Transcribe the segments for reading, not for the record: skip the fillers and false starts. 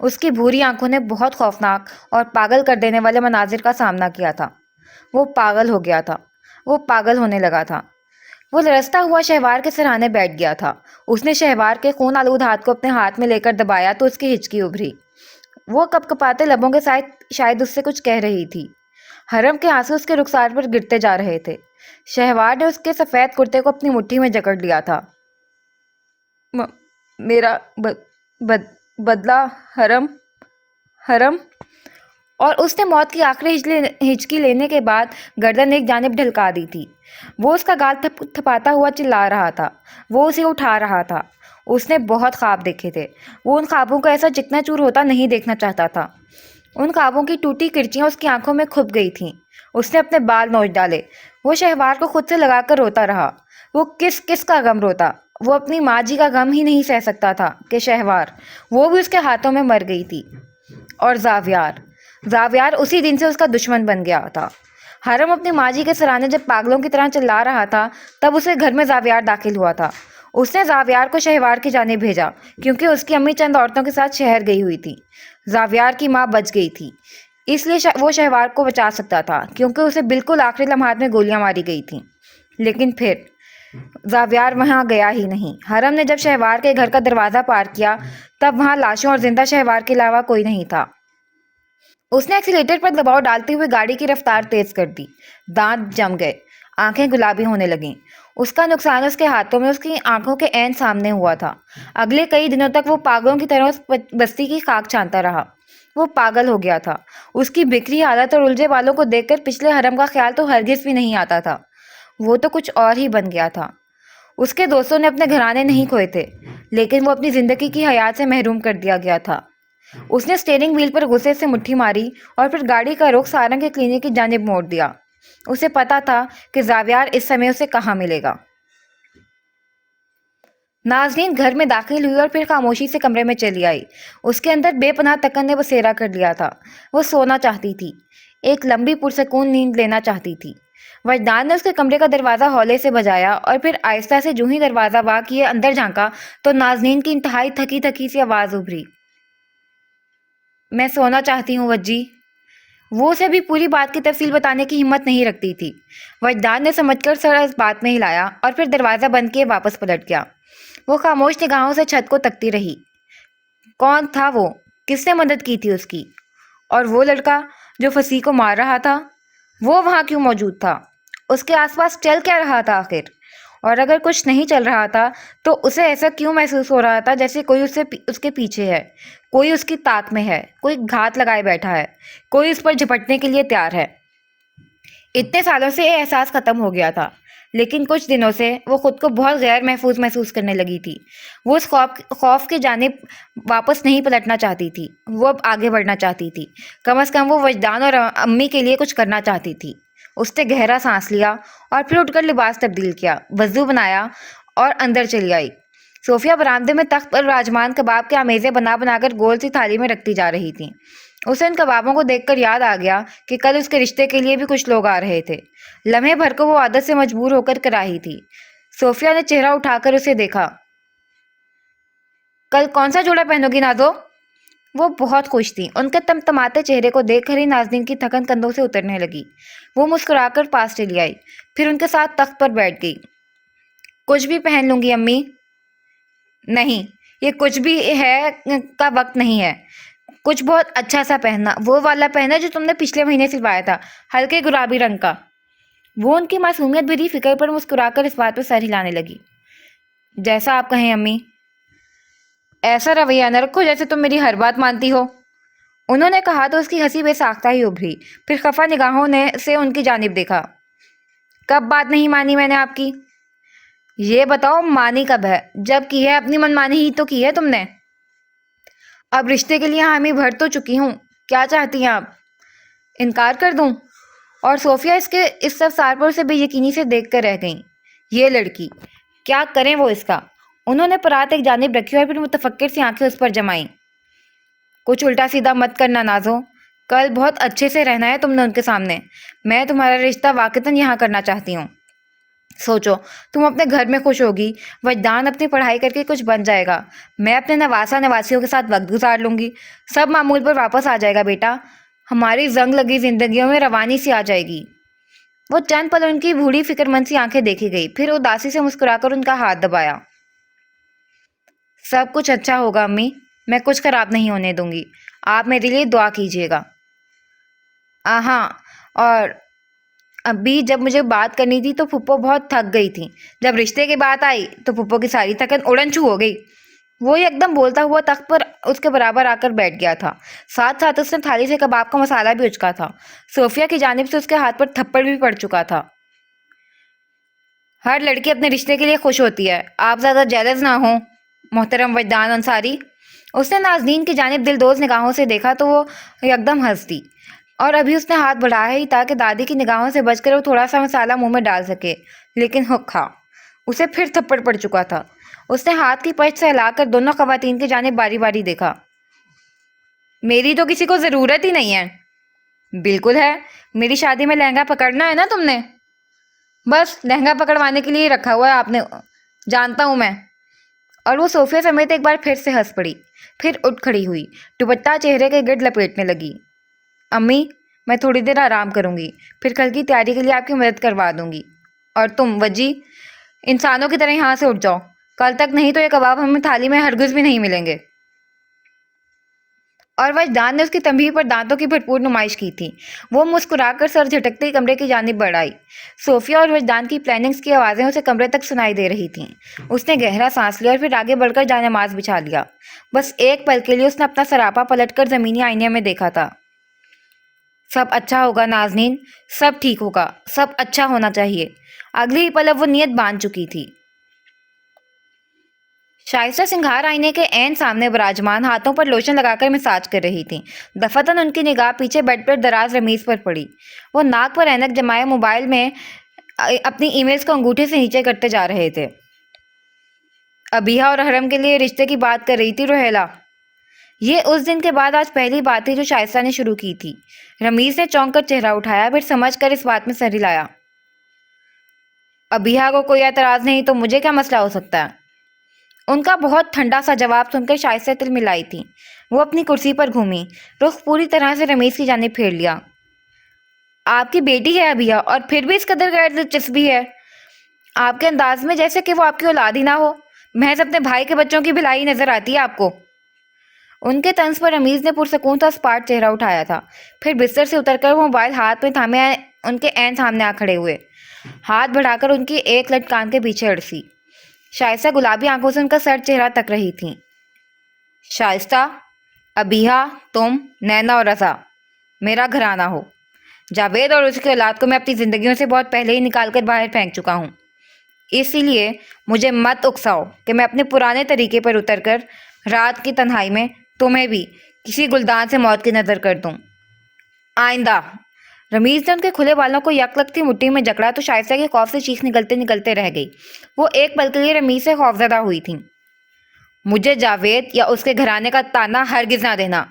اس کی بھوری آنکھوں نے بہت خوفناک اور پاگل کر دینے والے مناظر کا سامنا کیا تھا۔ وہ پاگل ہو گیا تھا، وہ پاگل ہونے لگا تھا۔ وہ لرزتا ہوا شہوار کے سرہانے بیٹھ گیا تھا۔ اس نے شہوار کے خون آلود ہاتھ کو اپنے ہاتھ میں لے کر دبایا تو اس کی ہچکی ابھری۔ وہ کپ کپاتے لبوں کے ساتھ شاید اس سے کچھ کہہ رہی تھی۔ حرم کے آنسو اس کے رخسار پر گرتے جا رہے تھے۔ شہوار نے اس کے سفید کرتے کو اپنی مٹھی میں جکڑ لیا تھا۔ میرا بدلہ حرم، حرم۔ اور اس نے موت کی آخری ہچکی لینے کے بعد گردن ایک جانب ڈھلکا دی تھی۔ وہ اس کا گال تھپاتا ہوا چلا رہا تھا۔ وہ اسے اٹھا رہا تھا۔ اس نے بہت خواب دیکھے تھے۔ وہ ان خوابوں کو ایسا چکنا چور ہوتا نہیں دیکھنا چاہتا تھا۔ ان خوابوں کی ٹوٹی کرچیاں اس کی آنکھوں میں کھپ گئی تھیں۔ اس نے اپنے بال نوچ ڈالے۔ وہ شہوار کو خود سے لگا کر روتا رہا۔ وہ کس کا غم روتا؟ وہ اپنی ماں جی کا غم ہی نہیں سہ سکتا تھا کہ شہوار، وہ بھی اس کے ہاتھوں میں مر گئی تھی۔ اور زاویار اسی دن سے اس کا دشمن بن گیا تھا۔ حرم اپنی ماں جی کے سرانے جب پاگلوں کی طرح چلا رہا تھا تب اسے گھر میں زاویار داخل ہوا تھا۔ اس نے زاویار کو شہوار کی جانب بھیجا کیونکہ اس کی امی چند عورتوں کے ساتھ شہر گئی ہوئی تھی۔ زاویار کی ماں بچ گئی تھی، اس لیے وہ شہوار کو بچا سکتا تھا کیونکہ اسے بالکل آخری لمحات میں گولیاں ماری گئی تھیں۔ لیکن پھر زاویار وہاں گیا ہی نہیں۔ حرم نے جب شہوار کے گھر کا دروازہ پار کیا تب وہاں لاشوں اور زندہ شہوار کے علاوہ کوئی نہیں تھا۔ اس نے ایکسیلیٹر پر دباؤ ڈالتے ہوئے گاڑی کی رفتار تیز کر دی۔ دانت جم گئے، آنکھیں گلابی ہونے لگیں۔ اس کا نقصان اس کے ہاتھوں میں اس کی آنکھوں کے عین سامنے ہوا تھا۔ اگلے کئی دنوں تک وہ پاگلوں کی طرح اس بستی کی خاک چھانتا رہا۔ وہ پاگل ہو گیا تھا۔ اس کی بکھری حالت اور الجھے بالوں کو دیکھ کر پچھلے حرم کا خیال تو ہرگز بھی نہیں آتا تھا۔ وہ تو کچھ اور ہی بن گیا تھا۔ اس کے دوستوں نے اپنے گھرانے نہیں کھوئے تھے لیکن وہ اپنی زندگی کی حیات سے محروم کر دیا گیا تھا۔ اس نے اسٹیئرنگ وہیل پر غصے سے مٹھی ماری اور پھر گاڑی کا رخ سارنگ کے کلینک کی جانب موڑ دیا۔ اسے پتا تھا کہ زاویار اس سمے اسے کہاں ملے گا۔ نازنین گھر میں داخل ہوئی اور پھر خاموشی سے کمرے میں چلی آئی۔ اس کے اندر بے پناہ تکن نے بسیرا کر لیا تھا۔ وہ سونا چاہتی تھی، ایک لمبی پرسکون نیند لینا چاہتی تھی۔ وجدان نے اس کے کمرے کا دروازہ ہولے سے بجایا اور پھر آہستہ سے جو ہی دروازہ وا کیے اندر جھانکا تو نازنین کی انتہائی تھکی تھکی سی آواز ابھری۔ میں سونا چاہتی ہوں وجی۔ وہ اسے بھی پوری بات کی تفصیل بتانے کی ہمت نہیں رکھتی تھی۔ وجدان نے سمجھ کر سر اس بات میں ہلایا اور پھر دروازہ بند کیے واپس پلٹ گیا۔ وہ خاموش نگاہوں سے چھت کو تکتی رہی۔ کون تھا وہ؟ کس نے مدد کی تھی اس کی؟ اور وہ لڑکا جو فصیح کو مار رہا تھا، وہ وہاں کیوں موجود تھا؟ اس کے آس پاس چل کیا رہا تھا آخر؟ اور اگر کچھ نہیں چل رہا تھا تو اسے ایسا کیوں محسوس ہو رہا تھا جیسے کوئی اس کے پیچھے ہے، کوئی اس کی طاق میں ہے، کوئی گھات لگائے بیٹھا ہے، کوئی اس پر جھپٹنے کے لیے تیار ہے۔ اتنے سالوں سے یہ احساس ختم ہو گیا تھا لیکن کچھ دنوں سے وہ خود کو بہت غیر محفوظ محسوس کرنے لگی تھی۔ وہ اس خوف کی جانب واپس نہیں پلٹنا چاہتی تھی، وہ اب آگے بڑھنا چاہتی تھی۔ کم از کم وہ وجدان اور امی کے لیے کچھ کرنا چاہتی تھی۔ اس نے گہرا سانس لیا اور پھر اٹھ کر لباس تبدیل کیا، وضو بنایا اور اندر چلی آئی۔ صوفیہ برآمدے میں تخت پر راجمان کباب کے آمیزیں بنا بنا کر گول سی تھالی میں رکھتی جا رہی تھیں۔ اسے ان کبابوں کو دیکھ کر یاد آ گیا کہ کل اس کے رشتے کے لیے بھی کچھ لوگ آ رہے تھے۔ لمحے بھر کو وہ عادت سے مجبور ہو کر کراہی تھی۔ صوفیہ نے چہرہ اٹھا کر اسے دیکھا۔ کل کون سا جوڑا پہنو گی نازو؟ وہ بہت خوش تھی۔ ان کے تمتماتے چہرے کو دیکھ کر ہی نازنین کی تھکن کندھوں سے اترنے لگی۔ وہ مسکرا کر پاس چلی آئی، پھر ان کے ساتھ تخت پر بیٹھ گئی۔ کچھ بھی پہن لوں گی امی۔ نہیں، یہ کچھ بھی ہے کا وقت نہیں ہے۔ کچھ بہت اچھا سا پہننا، وہ والا پہننا جو تم نے پچھلے مہینے سلوایا تھا، ہلکے گلابی رنگ کا۔ وہ ان کی معصومیت بھری فکر پر مسکرا کر اس بات پہ سر ہلانے لگی۔ جیسا آپ کہیں امی۔ ایسا رویہ نہ رکھو جیسے تم میری ہر بات مانتی ہو۔ انہوں نے کہا تو اس کی ہنسی بے ساختہ ہی ابھری، پھر خفا نگاہوں سے ان کی جانب دیکھا۔ کب بات نہیں مانی میں نے آپ کی؟ یہ بتاؤ مانی کب ہے؟ جب کی ہے اپنی من مانی ہی تو کی ہے تم نے۔ اب رشتے کے لیے حامی بھر تو چکی ہوں، کیا چاہتی ہیں آپ؟ انکار کر دوں؟ اور صوفیہ اس سفسار پر اسے بے یقینی سے دیکھ کر رہ گئیں۔ یہ لڑکی، کیا کریں وہ اس کا؟ انہوں نے پرات ایک جانب رکھی اور پھر متفکر سی آنکھیں اس پر جمائیں۔ کچھ الٹا سیدھا مت کرنا نازو، کل بہت اچھے سے رہنا ہے تم نے ان کے سامنے۔ میں تمہارا رشتہ واقعتاً یہاں کرنا چاہتی ہوں۔ سوچو، تم اپنے گھر میں خوش ہوگی، وجدان اپنی پڑھائی کر کے کچھ بن جائے گا، میں اپنے نواسا نواسیوں کے ساتھ وقت گزار لوں گی، سب معمول پر واپس آ جائے گا بیٹا، ہماری زنگ لگی زندگیوں میں روانی سی آ جائے گی۔ وہ چند پل ان کی بوڑھی فکر مند سی آنکھیں دیکھی گئی، پھر اداسی سے مسکرا کر ان کا ہاتھ دبایا۔ سب کچھ اچھا ہوگا امی، میں کچھ خراب نہیں ہونے دوں گی، آپ میرے لیے دعا کیجیے گا۔ ہاں، اور ابھی جب مجھے بات کرنی تھی تو پھپھو بہت تھک گئی تھی، جب رشتے کی بات آئی تو پھپھو کی ساری تھکن اڑن چھو ہو گئی۔ وہ ایک دم بولتا ہوا تخت پر اس کے برابر آ کر بیٹھ گیا تھا، ساتھ ساتھ اس نے تھالی سے کباب کا مسالہ بھی اچکا تھا۔ صوفیہ کی جانب سے اس کے ہاتھ پر تھپڑ بھی پڑ چکا تھا۔ ہر لڑکی اپنے رشتے کے لیے خوش ہوتی ہے، آپ زیادہ جیلز نہ ہوں محترم وجدان انصاری۔ اس نے نازنین کی جانب دلدوز نگاہوں سے دیکھا تو وہ یکدم ہنس دی، اور ابھی اس نے ہاتھ بڑھایا ہی تھا کہ دادی کی نگاہوں سے بچ کر وہ تھوڑا سا مسالہ منہ میں ڈال سکے، لیکن ہکا، اسے پھر تھپڑ پڑ چکا تھا۔ اس نے ہاتھ کی پشت سے ہلا کر دونوں خواتین کی جانب باری باری دیکھا۔ میری تو کسی کو ضرورت ہی نہیں ہے۔ بالکل ہے، میری شادی میں لہنگا پکڑنا ہے نا تم نے، بس لہنگا پکڑوانے کے لیے رکھا ہوا ہے آپ نے، جانتا ہوں میں۔ اور وہ صوفیہ سمیت ایک بار پھر سے ہنس پڑی، پھر اٹھ کھڑی ہوئی، دوپٹہ چہرے کے گرد لپیٹنے لگی۔ امی، میں تھوڑی دیر آرام کروں گی، پھر کل کی تیاری کے لیے آپ کی مدد کروا دوں گی۔ اور تم وجی، انسانوں کی طرح یہاں سے اٹھ جاؤ، کل تک نہیں تو یہ کباب ہمیں تھالی میں ہرگز بھی نہیں ملیں گے۔ اور وجدان نے اس کی تنبیہ پر دانتوں کی بھرپور نمائش کی تھی۔ وہ مسکرا کر سر جھٹکتے ہی کمرے کی جانب بڑھ آئی۔ صوفیہ اور وجدان کی پلاننگز کی آوازیں اسے کمرے تک سنائی دے رہی تھیں۔ اس نے گہرا سانس لیا اور پھر آگے بڑھ کر جانماز بچھا لیا۔ بس ایک پل کے لیے اس نے اپنا سراپا پلٹ کر زمینی آئینے میں دیکھا تھا۔ سب اچھا ہوگا نازنین، سب ٹھیک ہوگا، سب اچھا ہونا چاہیے۔ اگلی ہی پل اب وہ نیت باندھ چکی تھی۔ شائستہ سنگھار آئینے کے عین سامنے براجمان ہاتھوں پر لوشن لگا کر مساج کر رہی تھیں۔ دفعتاً ان کی نگاہ پیچھے بیڈ پر دراز رمیز پر پڑی۔ وہ ناک پر اینک جمائے موبائل میں اپنی ای میلز کو انگوٹھے سے نیچے کرتے جا رہے تھے۔ ابیہا اور حرم کے لیے رشتے کی بات کر رہی تھی روحیلہ۔ یہ اس دن کے بعد آج پہلی بات تھی جو شائستہ نے شروع کی تھی۔ رمیز نے چونک کر چہرہ اٹھایا، پھر سمجھ کر اس بات میں سر ہلایا۔ ابیہا کو کوئی اعتراض نہیں تو مجھے کیا مسئلہ ہو سکتا ہے؟ ان کا بہت ٹھنڈا سا جواب سن کر شائستہ تل ملائی تھی۔ وہ اپنی کرسی پر گھومی، رخ پوری طرح سے رمیز کی جانب پھیر لیا۔ آپ کی بیٹی ہے ابیہا، اور پھر بھی اس قدر غیر دلچسپی ہے آپ کے انداز میں، جیسے کہ وہ آپ کی اولاد ہی نہ ہو، محض اپنے بھائی کے بچوں کی بھلائی نظر آتی ہے آپ کو۔ ان کے طنز پر رمیز نے پرسکون سا اسپاٹ چہرہ اٹھایا تھا، پھر بستر سے اتر کر وہ موبائل ہاتھ میں تھامے ان کے عین سامنے آ کھڑے ہوئے، ہاتھ بڑھا کر ان کی ایک لٹ کان کے پیچھے اڑسی۔ شائستہ گلابی آنکھوں سے ان کا سر چہرہ تک رہی تھیں۔ شائستہ، ابیہا، تم، نینا اور رضا میرا گھرانہ ہو۔ جاوید اور اس کی اولاد کو میں اپنی زندگیوں سے بہت پہلے ہی نکال کر باہر پھینک چکا ہوں، اسی لیے مجھے مت اکساؤ کہ میں اپنے پرانے طریقے پر اتر کر رات کی تنہائی میں تمہیں بھی کسی گلدان سے موت کی نظر کر دوں۔ آئندہ۔ رمیز نے ان کے کھلے بالوں کو یک لگتی مٹھی میں جکڑا تو شائستہ کے خوف سے چیخ نکلتے نکلتے رہ گئی۔ وہ ایک پل کے لیے رمیز سے خوفزدہ ہوئی تھیں۔ مجھے جاوید یا اس کے گھرانے کا تانا ہرگز نہ دینا،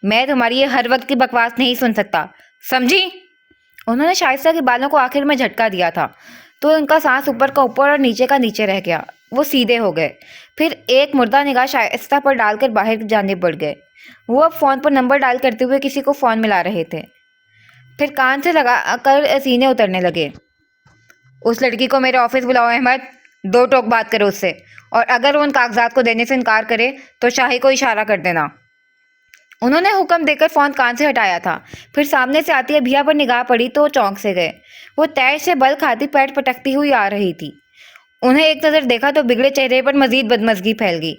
میں تمہاری یہ ہر وقت کی بکواس نہیں سن سکتا، سمجھی؟ انہوں نے شائستہ کے بالوں کو آخر میں جھٹکا دیا تھا تو ان کا سانس اوپر کا اوپر اور نیچے کا نیچے رہ گیا۔ وہ سیدھے ہو گئے، پھر ایک مردہ نگاہ شائستہ پر ڈال کر باہر کی جانب بڑھ گئے۔ وہ اب فون پر نمبر ڈائل کرتے ہوئے کسی کو فون ملا رہے تھے، پھر کان سے لگا کر سینے اترنے لگے۔ اس لڑکی کو میرے آفس بلاؤ احمد، دو ٹوک بات کرو اس سے، اور اگر وہ ان کاغذات کو دینے سے انکار کرے تو شاہی کو اشارہ کر دینا۔ انہوں نے حکم دے کر فون کان سے ہٹایا تھا، پھر سامنے سے آتی ابیہا پر نگاہ پڑی تو وہ چونک سے گئے۔ وہ تیش سے بل کھاتی پیٹ پٹکتی ہوئی آ رہی تھی۔ انہیں ایک نظر دیکھا تو بگڑے چہرے پر مزید بدمزگی پھیل گئی۔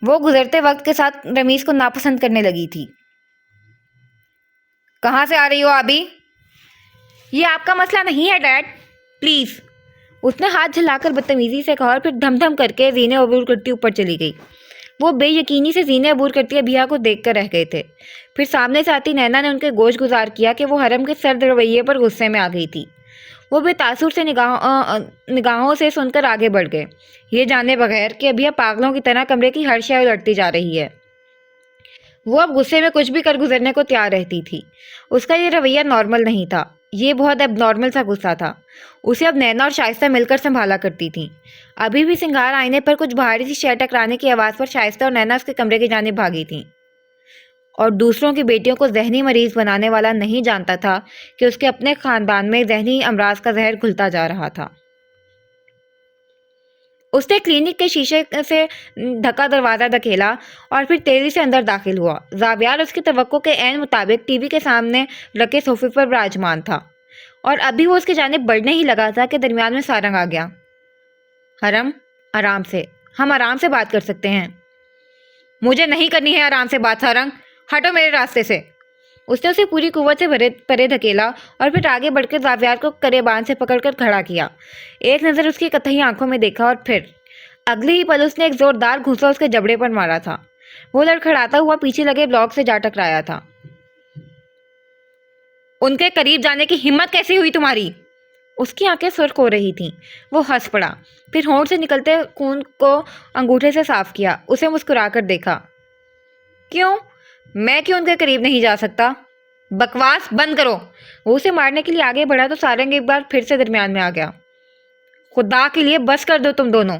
وہ گزرتے وقت کے ساتھ رمیز کو ناپسند کرنے لگی تھی۔ کہاں سے آ رہی ہو آبی؟ یہ آپ کا مسئلہ نہیں ہے ڈیڈ، پلیز، اس نے ہاتھ جھلا کر بدتمیزی سے کہا اور پھر دھم دھم کر کے زینے عبور کرتی اوپر چلی گئی۔ وہ بے یقینی سے زینے عبور کرتی ابیہا کو دیکھ کر رہ گئے تھے۔ پھر سامنے سے آتی نینا نے ان کے گوش گزار کیا کہ وہ حرم کے سرد رویے پر غصے میں آ گئی تھی۔ وہ بے تاثر سے نگاہوں سے سن کر آگے بڑھ گئے، یہ جانے بغیر کہ ابیہا پاگلوں کی طرح کمرے کی ہر شے الٹتی جا رہی ہے۔ وہ اب غصے میں کچھ بھی کر گزرنے کو تیار رہتی تھی۔ اس کا یہ رویہ نارمل نہیں تھا، یہ بہت اب نارمل سا غصہ تھا۔ اسے اب نینا اور شائستہ مل کر سنبھالا کرتی تھیں۔ ابھی بھی سنگھار آئینے پر کچھ بھاری سی شے ٹکرانے کی آواز پر شائستہ اور نینا اس کے کمرے کی جانب بھاگی تھیں، اور دوسروں کی بیٹیوں کو ذہنی مریض بنانے والا نہیں جانتا تھا کہ اس کے اپنے خاندان میں ذہنی امراض کا زہر گھلتا جا رہا تھا۔ اس نے کلینک کے شیشے سے ڈھکا دروازہ دھکیلا اور پھر تیزی سے اندر داخل ہوا۔ زاویار اس کی توقع کے عین مطابق ٹی وی کے سامنے رکھے صوفے پر براجمان تھا، اور ابھی وہ اس کی جانب بڑھنے ہی لگا تھا کہ درمیان میں سارنگ آ گیا۔ حرم، آرام سے، ہم آرام سے بات کر سکتے ہیں۔ مجھے نہیں کرنی ہے آرام سے بات سارنگ، ہٹو میرے راستے سے۔ اس نے اسے پوری قوت سے پرے دھکیلا اور پھر آگے بڑھ کر زاویار کو گریبان سے پکڑ کر کھڑا کیا۔ ایک نظر اس کی قطعی آنکھوں میں دیکھا اور پھر اگلے ہی پل اس نے ایک زوردار گھونسا اس کے جبڑے پر مارا تھا۔ وہ لڑکھڑاتا ہوا پیچھے لگے بلاک سے جا ٹکرایا تھا۔ ان کے قریب جانے کی ہمت کیسے ہوئی تمہاری؟ اس کی آنکھیں سرخ ہو رہی تھیں۔ وہ ہنس پڑا، پھر ہونٹ سے نکلتے خون کو انگوٹھے سے صاف کیا، اسے مسکرا کر دیکھا۔ کیوں؟ میں کیوں ان کے قریب نہیں جا سکتا؟ بکواس بند کرو۔ وہ اسے مارنے کے لیے آگے بڑھا تو سارنگ ایک بار پھر سے درمیان میں آ گیا۔ خدا کے لیے بس کر دو تم دونوں۔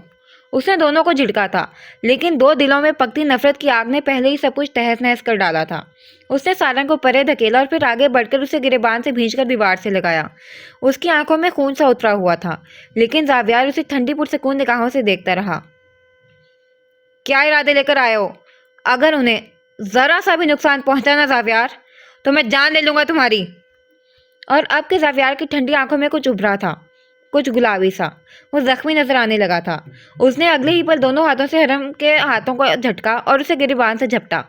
اس نے دونوں کو جھڑکا تھا، لیکن دو دلوں میں پکتی نفرت کی آگ نے پہلے ہی سب کچھ تہس نہس کر ڈالا تھا۔ اس نے سارنگ کو پرے دھکیلا اور پھر آگے بڑھ کر اسے گریبان سے بھینچ کر دیوار سے لگایا۔ اس کی آنکھوں میں خون سا اترا ہوا تھا، لیکن زاویار اسے ٹھنڈی پرسکون نگاہوں سے دیکھتا رہا۔ کیا ارادے لے کر آئے ہو؟ اگر انہیں ذرا سا بھی نقصان پہنچا نا زاویار، تو میں جان لے لوں گا تمہاری۔ اور اب کے زاویار کی ٹھنڈی آنکھوں میں کچھ ابھرا تھا، کچھ گلابی سا۔ وہ زخمی نظر آنے لگا تھا۔ اس نے اگلے ہی پل دونوں ہاتھوں سے حرم کے ہاتھوں کو جھٹکا اور اسے گریبان سے جھپٹا۔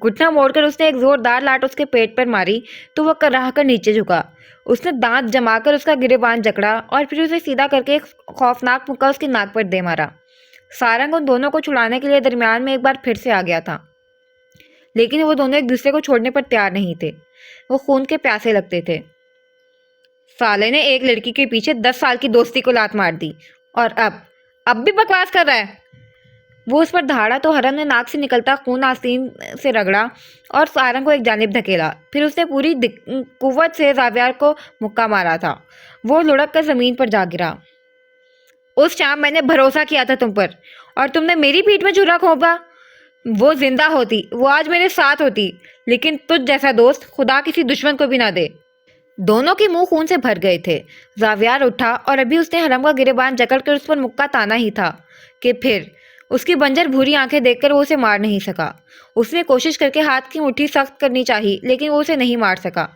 گھٹنا موڑ کر اس نے ایک زوردار لاٹ اس کے پیٹ پر ماری تو وہ کراہ کر نیچے جھکا۔ اس نے دانت جما کر اس کا گریبان جکڑا اور پھر اسے سیدھا کر کے ایک خوفناک مکہ اس کی ناک پر دے مارا۔ سارنگ ان دونوں کو چھڑانے کے لیے درمیان میں ایک بار پھر سے آ گیا تھا، لیکن وہ دونوں ایک دوسرے کو چھوڑنے پر تیار نہیں تھے۔ وہ خون کے پیاسے لگتے تھے۔ سالے نے ایک لڑکی کے پیچھے 10 سال کی دوستی کو لات مار دی، اور اب بھی بکواس کر رہا ہے۔ وہ اس پر دھاڑا تو حرم نے ناک سے نکلتا خون آستین سے رگڑا اور سارنگ کو ایک جانب دھکیلا۔ پھر اس نے پوری قوت سے زاویار کو مکہ مارا تھا۔ وہ لڑک کر زمین پر جا گرا۔ اس شام میں نے بھروسہ کیا تھا تم پر، اور تم نے میری پیٹھ میں چھرا گھونپا۔ وہ زندہ ہوتی، وہ آج میرے ساتھ ہوتی، لیکن تجھ جیسا دوست خدا کسی دشمن کو بھی نہ دے۔ دونوں کے منہ خون سے بھر گئے تھے۔ زاویار اٹھا اور ابھی اس نے حرم کا گریبان جکڑ کر اس پر مکہ تانا ہی تھا کہ پھر اس کی بنجر بھوری آنکھیں دیکھ کر وہ اسے مار نہیں سکا۔ اس نے کوشش کر کے ہاتھ کی مٹھی سخت کرنی چاہی، لیکن وہ اسے نہیں مار سکا۔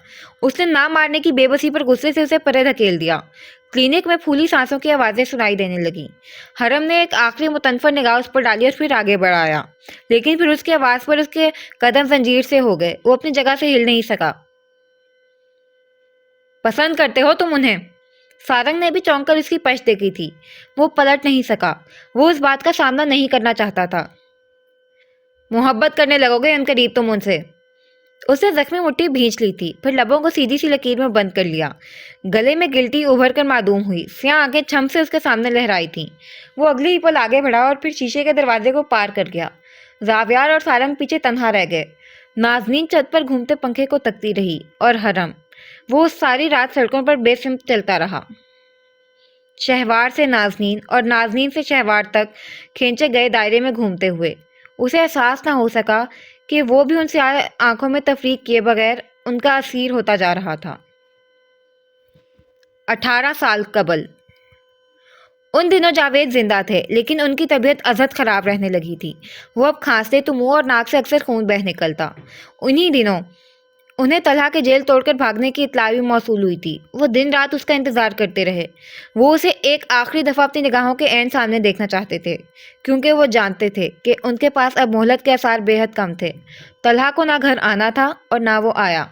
اس نے نہ مارنے کی بے بسی پر غصے سے اسے پرے دھکیل دیا۔ کلینک میں پھولی سانسوں کی آوازیں سنائی دینے لگیں۔ حرم نے ایک آخری متنفر نگاہ اس پر ڈالی اور پھر آگے بڑھایا، لیکن پھر اس کی آواز پر اس کے قدم زنجیر سے ہو گئے۔ وہ اپنی جگہ سے ہل نہیں سکا۔ پسند کرتے ہو تم انہیں؟ سارنگ نے بھی چونک کر اس کی پشت دیکھی تھی۔ وہ پلٹ نہیں سکا۔ وہ اس بات کا سامنا نہیں کرنا چاہتا تھا۔ محبت کرنے لگو گے ان قریب تم ان سے؟ اس نے زخمی مٹھی بھینچ لی تھی، پھر لبوں کو سیدھی سی لکیر میں بند کر لیا۔ گلے میں گلٹی ابھر کر معدوم ہوئی، سیاہ آنکھیں چھم سے اس کے سامنے لہرائی تھیں۔ وہ اگلی ہی پل آگے بڑھا اور پھر شیشے کے دروازے کو پار کر گیا۔ زاویار اور سارنگ پیچھے تنہا رہ گئے۔ نازنین چھت پر گھومتے پنکھے کو تکتی رہی، اور حرم، وہ ساری رات سڑکوں پر بے سمت چلتا رہا، شہوار سے نازنین اور نازنین سے شہوار تک کھینچے گئے دائرے میں گھومتے ہوئے۔ اسے احساس نہ ہو سکا کہ وہ بھی ان سیاہ آنکھوں میں تفریق کیے بغیر ان کا اسیر ہوتا جا رہا تھا۔ 18 سال قبل۔ ان دنوں جاوید زندہ تھے، لیکن ان کی طبیعت ازحد خراب رہنے لگی تھی۔ وہ اب کھانستے تو منہ اور ناک سے اکثر خون بہہ نکلتا۔ انہی دنوں انہیں طلحہ کے جیل توڑ کر بھاگنے کی اطلاع بھی موصول ہوئی تھی۔ وہ دن رات اس کا انتظار کرتے رہے۔ وہ اسے ایک آخری دفعہ اپنی نگاہوں کے عین سامنے دیکھنا چاہتے تھے، کیونکہ وہ جانتے تھے کہ ان کے پاس اب مہلت کے آثار بے حد کم تھے۔ طلحہ کو نہ گھر آنا تھا اور نہ وہ آیا،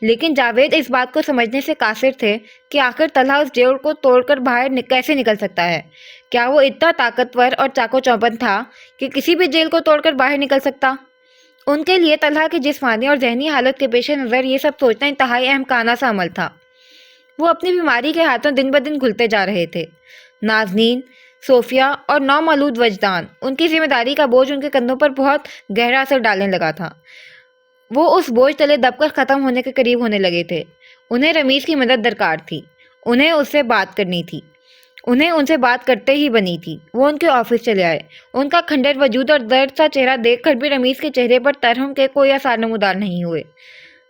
لیکن جاوید اس بات کو سمجھنے سے قاصر تھے کہ آخر طلحہ اس جیل کو توڑ کر باہر کیسے نکل سکتا ہے۔ کیا وہ اتنا طاقتور اور چاقو چوبند تھا کہ کسی بھی جیل کو توڑ کر باہر نکل سکتا؟ ان کے لیے طلحہ کی جسمانی اور ذہنی حالت کے پیش نظر یہ سب سوچنا انتہائی احمقانہ سا عمل تھا۔ وہ اپنی بیماری کے ہاتھوں دن بدن گھلتے جا رہے تھے۔ نازنین، صوفیہ اور نومولود وجدان، ان کی ذمہ داری کا بوجھ ان کے کندھوں پر بہت گہرا اثر ڈالنے لگا تھا۔ وہ اس بوجھ تلے دب کر ختم ہونے کے قریب ہونے لگے تھے۔ انہیں رمیز کی مدد درکار تھی، انہیں اس سے بات کرنی تھی، انہیں ان سے بات کرتے ہی بنی تھی۔ وہ ان کے آفس چلے آئے۔ ان کا کھنڈر وجود اور درد سا چہرہ دیکھ کر بھی رمیز کے چہرے پر ترہم کے کوئی آثار نمودار نہیں ہوئے۔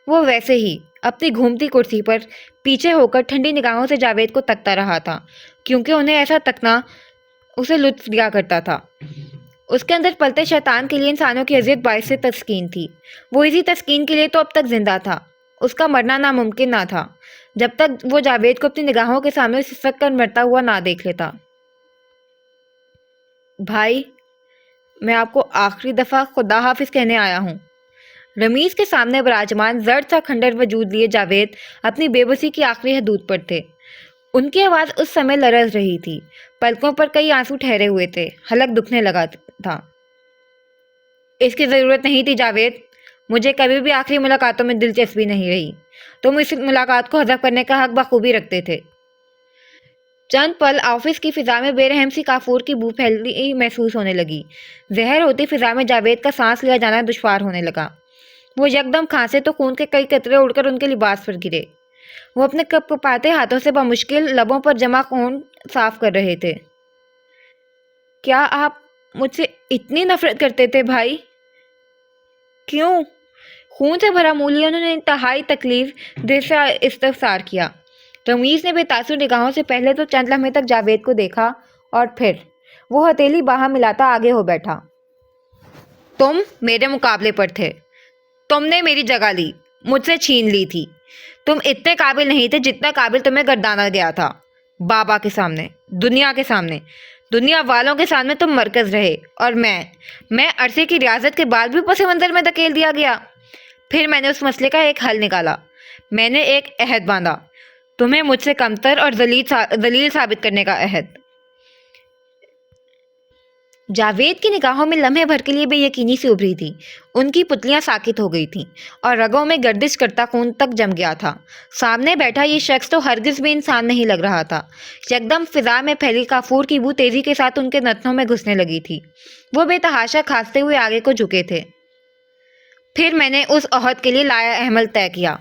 وہ ویسے ہی اپنی گھومتی کرسی پر پیچھے ہو کر ٹھنڈی نگاہوں سے جاوید کو تکتا رہا تھا، کیونکہ انہیں ایسا تکنا اسے لطف دیا کرتا تھا۔ اس کے اندر پلتے شیطان کے لیے انسانوں کی اذیت باعث سے تسکین تھی۔ وہ اسی تسکین کے لیے تو اب تک زندہ تھا۔ اس کا مرنا ناممکن نہ تھا جب تک وہ جاوید کو اپنی نگاہوں کے سامنے سسک کر مرتا ہوا نہ دیکھ لیتا۔ بھائی، میں آپ کو آخری دفعہ خدا حافظ کہنے آیا ہوں۔ رمیز کے سامنے براجمان زرد سا کھنڈر وجود لیے جاوید اپنی بے بسی کی آخری حدود پر تھے۔ ان کی آواز اس سمے لرز رہی تھی، پلکوں پر کئی آنسو ٹھہرے ہوئے تھے، حلق دکھنے لگا تھا۔ اس کی ضرورت نہیں تھی جاوید، مجھے کبھی بھی آخری ملاقاتوں میں دلچسپی نہیں رہی۔ تم اس ملاقات کو حذف کرنے کا حق بخوبی رکھتے تھے۔ چند پل آفس کی فضا میں بے رحم سی کافور کی بو پھیلی محسوس ہونے لگی۔ زہر ہوتی فضا میں جاوید کا سانس لیا جانا دشوار ہونے لگا۔ وہ یکدم کھانسے تو خون کے کئی قطرے اڑ کر ان کے لباس پر گرے۔ وہ اپنے کپکپاتے ہاتھوں سے بمشکل لبوں پر جمع خون صاف کر رہے تھے۔ کیا آپ مجھ سے اتنی نفرت کرتے تھے بھائی؟ کیوں؟ خون سے بھرا منہ لیے انہوں نے انتہائی تکلیف دہ سے استفسار کیا۔ رمیز نے بے تاثر نگاہوں سے پہلے تو چند لمحے تک جاوید کو دیکھا اور پھر وہ ہتھیلی باہم ملاتا آگے ہو بیٹھا۔ تم میرے مقابلے پر تھے، تم نے میری جگہ لی، مجھ سے چھین لی تھی۔ تم اتنے قابل نہیں تھے جتنا قابل تمہیں گردانا گیا تھا۔ بابا کے سامنے، دنیا کے سامنے، دنیا والوں کے سامنے تم مرکز رہے، اور میں عرصے کی ریاضت کے بعد بھی پس منظر میں دھکیل دیا گیا۔ پھر میں نے اس مسئلے کا ایک حل نکالا، میں نے ایک عہد باندھا، تمہیں مجھ سے کمتر اور ذلیل ثابت کرنے کا عہد۔ جاوید کی نگاہوں میں لمحے بھر کے لیے بے یقینی سے ابھری تھی۔ ان کی پتلیاں ساکت ہو گئی تھیں اور رگوں میں گردش کرتا خون تک جم گیا تھا۔ سامنے بیٹھا یہ شخص تو ہرگز بھی انسان نہیں لگ رہا تھا۔ یکدم فضا میں پھیلی کافور کی بو تیزی کے ساتھ ان کے نتنوں میں گھسنے لگی تھی۔ وہ بے تحاشا کھانستے ہوئے آگے کو جھکے تھے۔ پھر میں نے اس عہد کے لیے لایا عمل طے کیا۔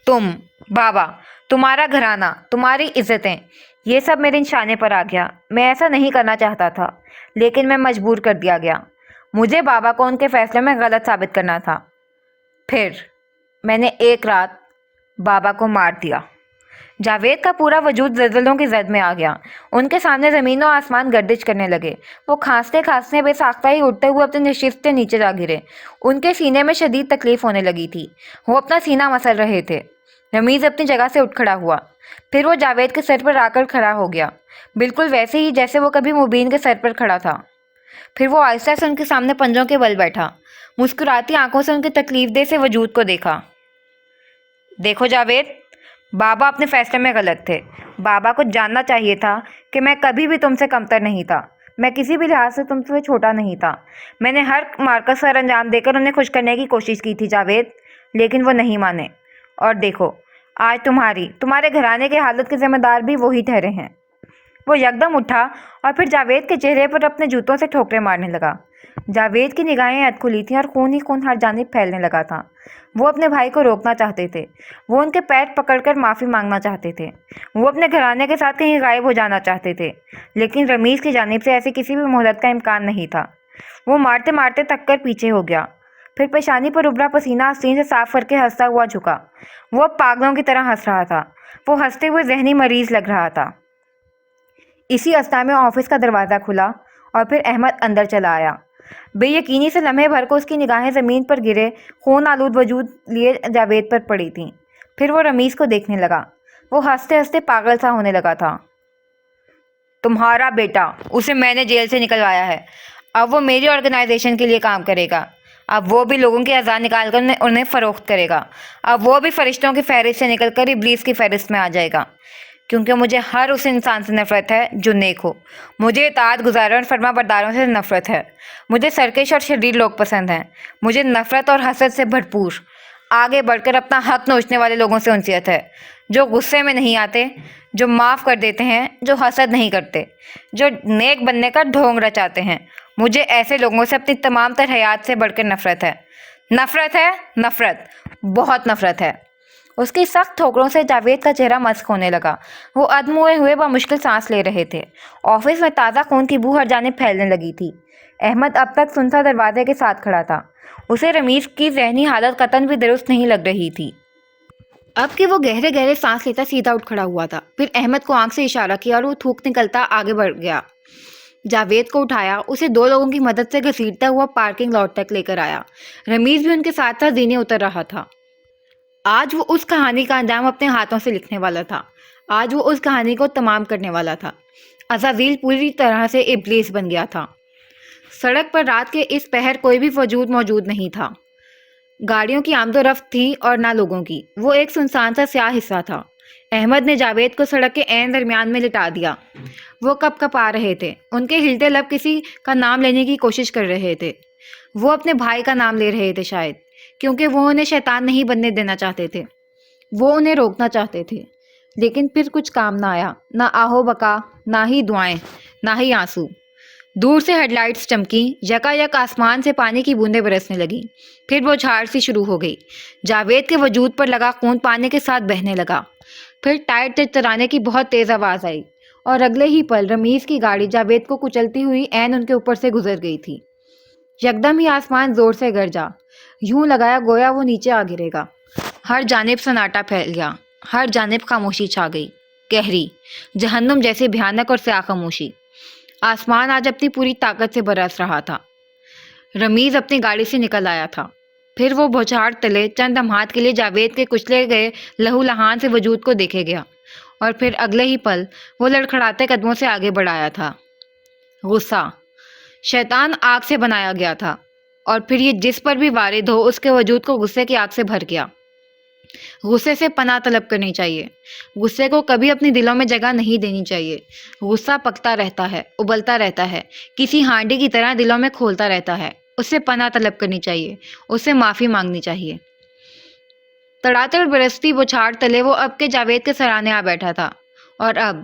تم، بابا، تمہارا گھرانہ، تمہاری عزتیں، یہ سب میرے نشانے پر آ گیا۔ میں ایسا نہیں کرنا چاہتا تھا، لیکن میں مجبور کر دیا گیا۔ مجھے بابا کو ان کے فیصلے میں غلط ثابت کرنا تھا۔ پھر میں نے ایک رات بابا کو مار دیا۔ جاوید کا پورا وجود زلزلوں کی زد میں آ گیا۔ ان کے سامنے زمین و آسمان گردش کرنے لگے۔ وہ کھانستے کھانستے بے ساختہ ہی اٹھتے ہوئے اپنی نشست سے نیچے جا گرے۔ ان کے سینے میں شدید تکلیف ہونے لگی تھی۔ وہ اپنا سینہ مسل رہے تھے۔ رمیز اپنی جگہ سے اٹھ کھڑا ہوا۔ پھر وہ جاوید کے سر پر آ کر کھڑا ہو گیا، بالکل ویسے ہی جیسے وہ کبھی مبین کے سر پر کھڑا تھا۔ پھر وہ آہستہ سے ان کے سامنے پنجوں کے بل بیٹھا، مسکراتی آنکھوں سے ان کے تکلیف دہ سے وجود کو دیکھا۔ دیکھو جاوید، بابا اپنے فیصلے میں غلط تھے۔ بابا کو جاننا چاہیے تھا کہ میں کبھی بھی تم سے کمتر نہیں تھا۔ میں کسی بھی لحاظ سے تم سے چھوٹا نہیں تھا۔ میں نے ہر مارکا سر انجام دے کر انہیں خوش کرنے کی کوشش کی تھی جاوید، لیکن وہ نہیں مانے۔ اور دیکھو، آج تمہارے گھرانے کے حالت کے ذمہ دار بھی وہی ٹھہرے ہیں۔ وہ یکدم اٹھا اور پھر جاوید کے چہرے پر اپنے جوتوں سے ٹھوکریں مارنے لگا۔ جاوید کی نگاہیں اد کھلی تھیں اور خون ہی خون ہر جانب پھیلنے لگا تھا۔ وہ اپنے بھائی کو روکنا چاہتے تھے، وہ ان کے پیر پکڑ کر معافی مانگنا چاہتے تھے، وہ اپنے گھرانے کے ساتھ کہیں غائب ہو جانا چاہتے تھے، لیکن رمیز کی جانب سے ایسی کسی بھی مہلت کا امکان نہیں تھا۔ وہ مارتے مارتے تھک کر پیچھے ہو گیا، پھر پیشانی پر ابھرا پسینہ آستین سے صاف کر کے ہنستا ہوا جھکا۔ وہ اب پاگلوں کی طرح ہنس رہا تھا۔ وہ ہنستے ہوئے ذہنی مریض لگ رہا تھا۔ اسی اثنا میں آفس کا دروازہ کھلا اور پھر احمد اندر چلا آیا۔ بے یقینی سے لمحے بھر کو اس کی نگاہیں زمین پر گرے خون آلود وجود لیے جاوید پر پڑی تھیں۔ پھر وہ رمیز کو دیکھنے لگا۔ وہ ہنستے ہنستے پاگل سا ہونے لگا تھا۔ تمہارا بیٹا، اسے میں نے جیل سے نکلوایا ہے، اب وہ میری آرگنائزیشن کے لیے کام کرے گا۔ اب وہ بھی لوگوں کی اعضاء نکال کر انہیں فروخت کرے گا۔ اب وہ بھی فرشتوں کی فہرست سے نکل کر ابلیس کی فہرست میں آ جائے گا، کیونکہ مجھے ہر اس انسان سے نفرت ہے جو نیک ہو۔ مجھے اطاعت گزاروں اور فرما برداروں سے نفرت ہے۔ مجھے سرکش اور شریر لوگ پسند ہیں۔ مجھے نفرت اور حسد سے بھرپور، آگے بڑھ کر اپنا حق نوچنے والے لوگوں سے انسیت ہے، جو غصے میں نہیں آتے، جو معاف کر دیتے ہیں، جو حسد نہیں کرتے، جو نیک بننے کا ڈھونگ رچاتے ہیں۔ مجھے ایسے لوگوں سے اپنی تمام تر حیات سے بڑھ کر نفرت ہے۔ نفرت ہے، نفرت، بہت نفرت ہے۔ اس کی سخت ٹھوکروں سے جاوید کا چہرہ مسخ ہونے لگا۔ وہ ادموئے ہوئے بمشکل سانس لے رہے تھے۔ آفس میں تازہ خون کی بو ہر جانب پھیلنے لگی تھی۔ احمد اب تک سنسا دروازے کے ساتھ کھڑا تھا۔ اسے رمیز کی ذہنی حالت قطعاً بھی درست نہیں لگ رہی تھی۔ اب کہ وہ گہرے گہرے سانس لیتا سیدھا اٹھ کھڑا ہوا تھا، پھر احمد کو آنکھ سے اشارہ کیا اور وہ تھوک نکلتا آگے بڑھ گیا۔ جاوید کو اٹھایا، اسے 2 لوگوں کی مدد سے گھسیٹتا ہوا پارکنگ لاٹ تک لے کر آیا۔ رمیز بھی ان کے ساتھ ساتھ زینے اتر رہا تھا۔ آج وہ اس کہانی کا انجام اپنے ہاتھوں سے لکھنے والا تھا۔ آج وہ اس کہانی کو تمام کرنے والا تھا۔ عزازیل پوری طرح سے ابلیس بن گیا تھا۔ سڑک پر رات کے اس پہر کوئی بھی وجود موجود نہیں تھا۔ گاڑیوں کی آمد و رفت تھی اور نہ لوگوں کی۔ وہ ایک سنسان سا سیاہ حصہ تھا۔ احمد نے جاوید کو سڑک کے عین درمیان میں لٹا دیا۔ وہ کپ کپ آ رہے تھے۔ ان کے ہلتے لب کسی کا نام لینے کی کوشش کر رہے تھے۔ وہ اپنے بھائی کا نام لے رہے تھے شاید، کیونکہ وہ انہیں شیطان نہیں بننے دینا چاہتے تھے۔ وہ انہیں روکنا چاہتے تھے، لیکن پھر کچھ کام نہ آیا، نہ آہو بکا، نہ ہی دعائیں، نہ ہی آنسو۔ دور سے ہیڈ لائٹس چمکیں، یکا یک آسمان سے پانی کی بوندیں برسنے لگیں۔ پھر وہ جھاڑ سی شروع ہو گئی۔ جاوید کے وجود پر لگا خون پانی کے ساتھ بہنے لگا۔ پھر ٹائر چرچرانے کی بہت تیز آواز آئی اور اگلے ہی پل رمیز کی گاڑی جاوید کو کچلتی ہوئی عین ان کے اوپر سے گزر گئی تھی۔ یکدم ہی آسمان زور سے گرجا، یوں لگایا گویا وہ نیچے آ گرے گا۔ ہر جانب سناٹا پھیل گیا، ہر جانب خاموشی چھا گئی، گہری، جہنم جیسی بھیانک اور سیاہ خاموشی۔ آسمان آج اپنی پوری طاقت سے برس رہا تھا۔ رمیز اپنی گاڑی سے نکل آیا تھا۔ پھر وہ بوچھاڑ تلے چند لمحات کے لیے جاوید کے کچلے گئے لہو لہان سے وجود کو دیکھے گیا، اور پھر اگلے ہی پل وہ لڑکھڑاتے قدموں سے آگے بڑھ آیا تھا۔ غصہ، شیطان آگ سے بنایا گیا تھا، اور پھر یہ جس پر بھی وارد ہو اس کے وجود کو غصے کی آگ سے بھر گیا۔ غصے سے پناہ طلب کرنی چاہیے۔ غصے کو کبھی اپنی دلوں میں جگہ نہیں دینی چاہیے۔ غصہ پکتا رہتا ہے، ابلتا رہتا ہے، کسی ہانڈی کی طرح دلوں میں کھولتا رہتا ہے۔ اس سے پناہ طلب کرنی چاہیے، اس سے معافی مانگنی چاہیے۔ تڑاطڑ برستی بوچھاڑ تلے وہ اب کے جاوید کے سرانے آ بیٹھا تھا، اور اب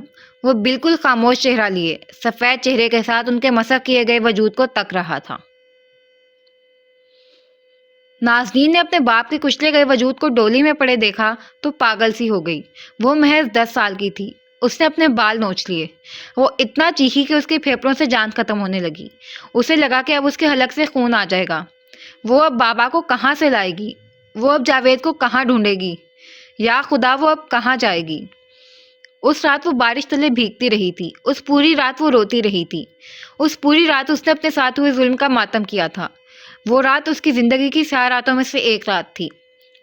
وہ بالکل خاموش چہرہ لیے سفید چہرے کے ساتھ ان کے مسخ کیے گئے وجود کو تک رہا تھا۔ نازنین نے اپنے باپ کے کچلے گئے وجود کو ڈولی میں پڑے دیکھا تو پاگل سی ہو گئی۔ وہ محض 10 سال کی تھی۔ اس نے اپنے بال نوچ لیے۔ وہ اتنا چیخی کہ اس کے پھیپھڑوں سے جان ختم ہونے لگی۔ اسے لگا کہ اب اس کے حلق سے خون آ جائے گا۔ وہ اب بابا کو کہاں سے لائے گی؟ وہ اب جاوید کو کہاں ڈھونڈے گی؟ یا خدا، وہ اب کہاں جائے گی؟ اس رات وہ بارش تلے بھیگتی رہی تھی۔ اس پوری رات وہ روتی رہی تھی۔ اس پوری رات اس نے اپنے ساتھ ہوئے ظلم کا ماتم کیا تھا۔ وہ رات اس کی زندگی کی سیاہ راتوں میں سے ایک رات تھی۔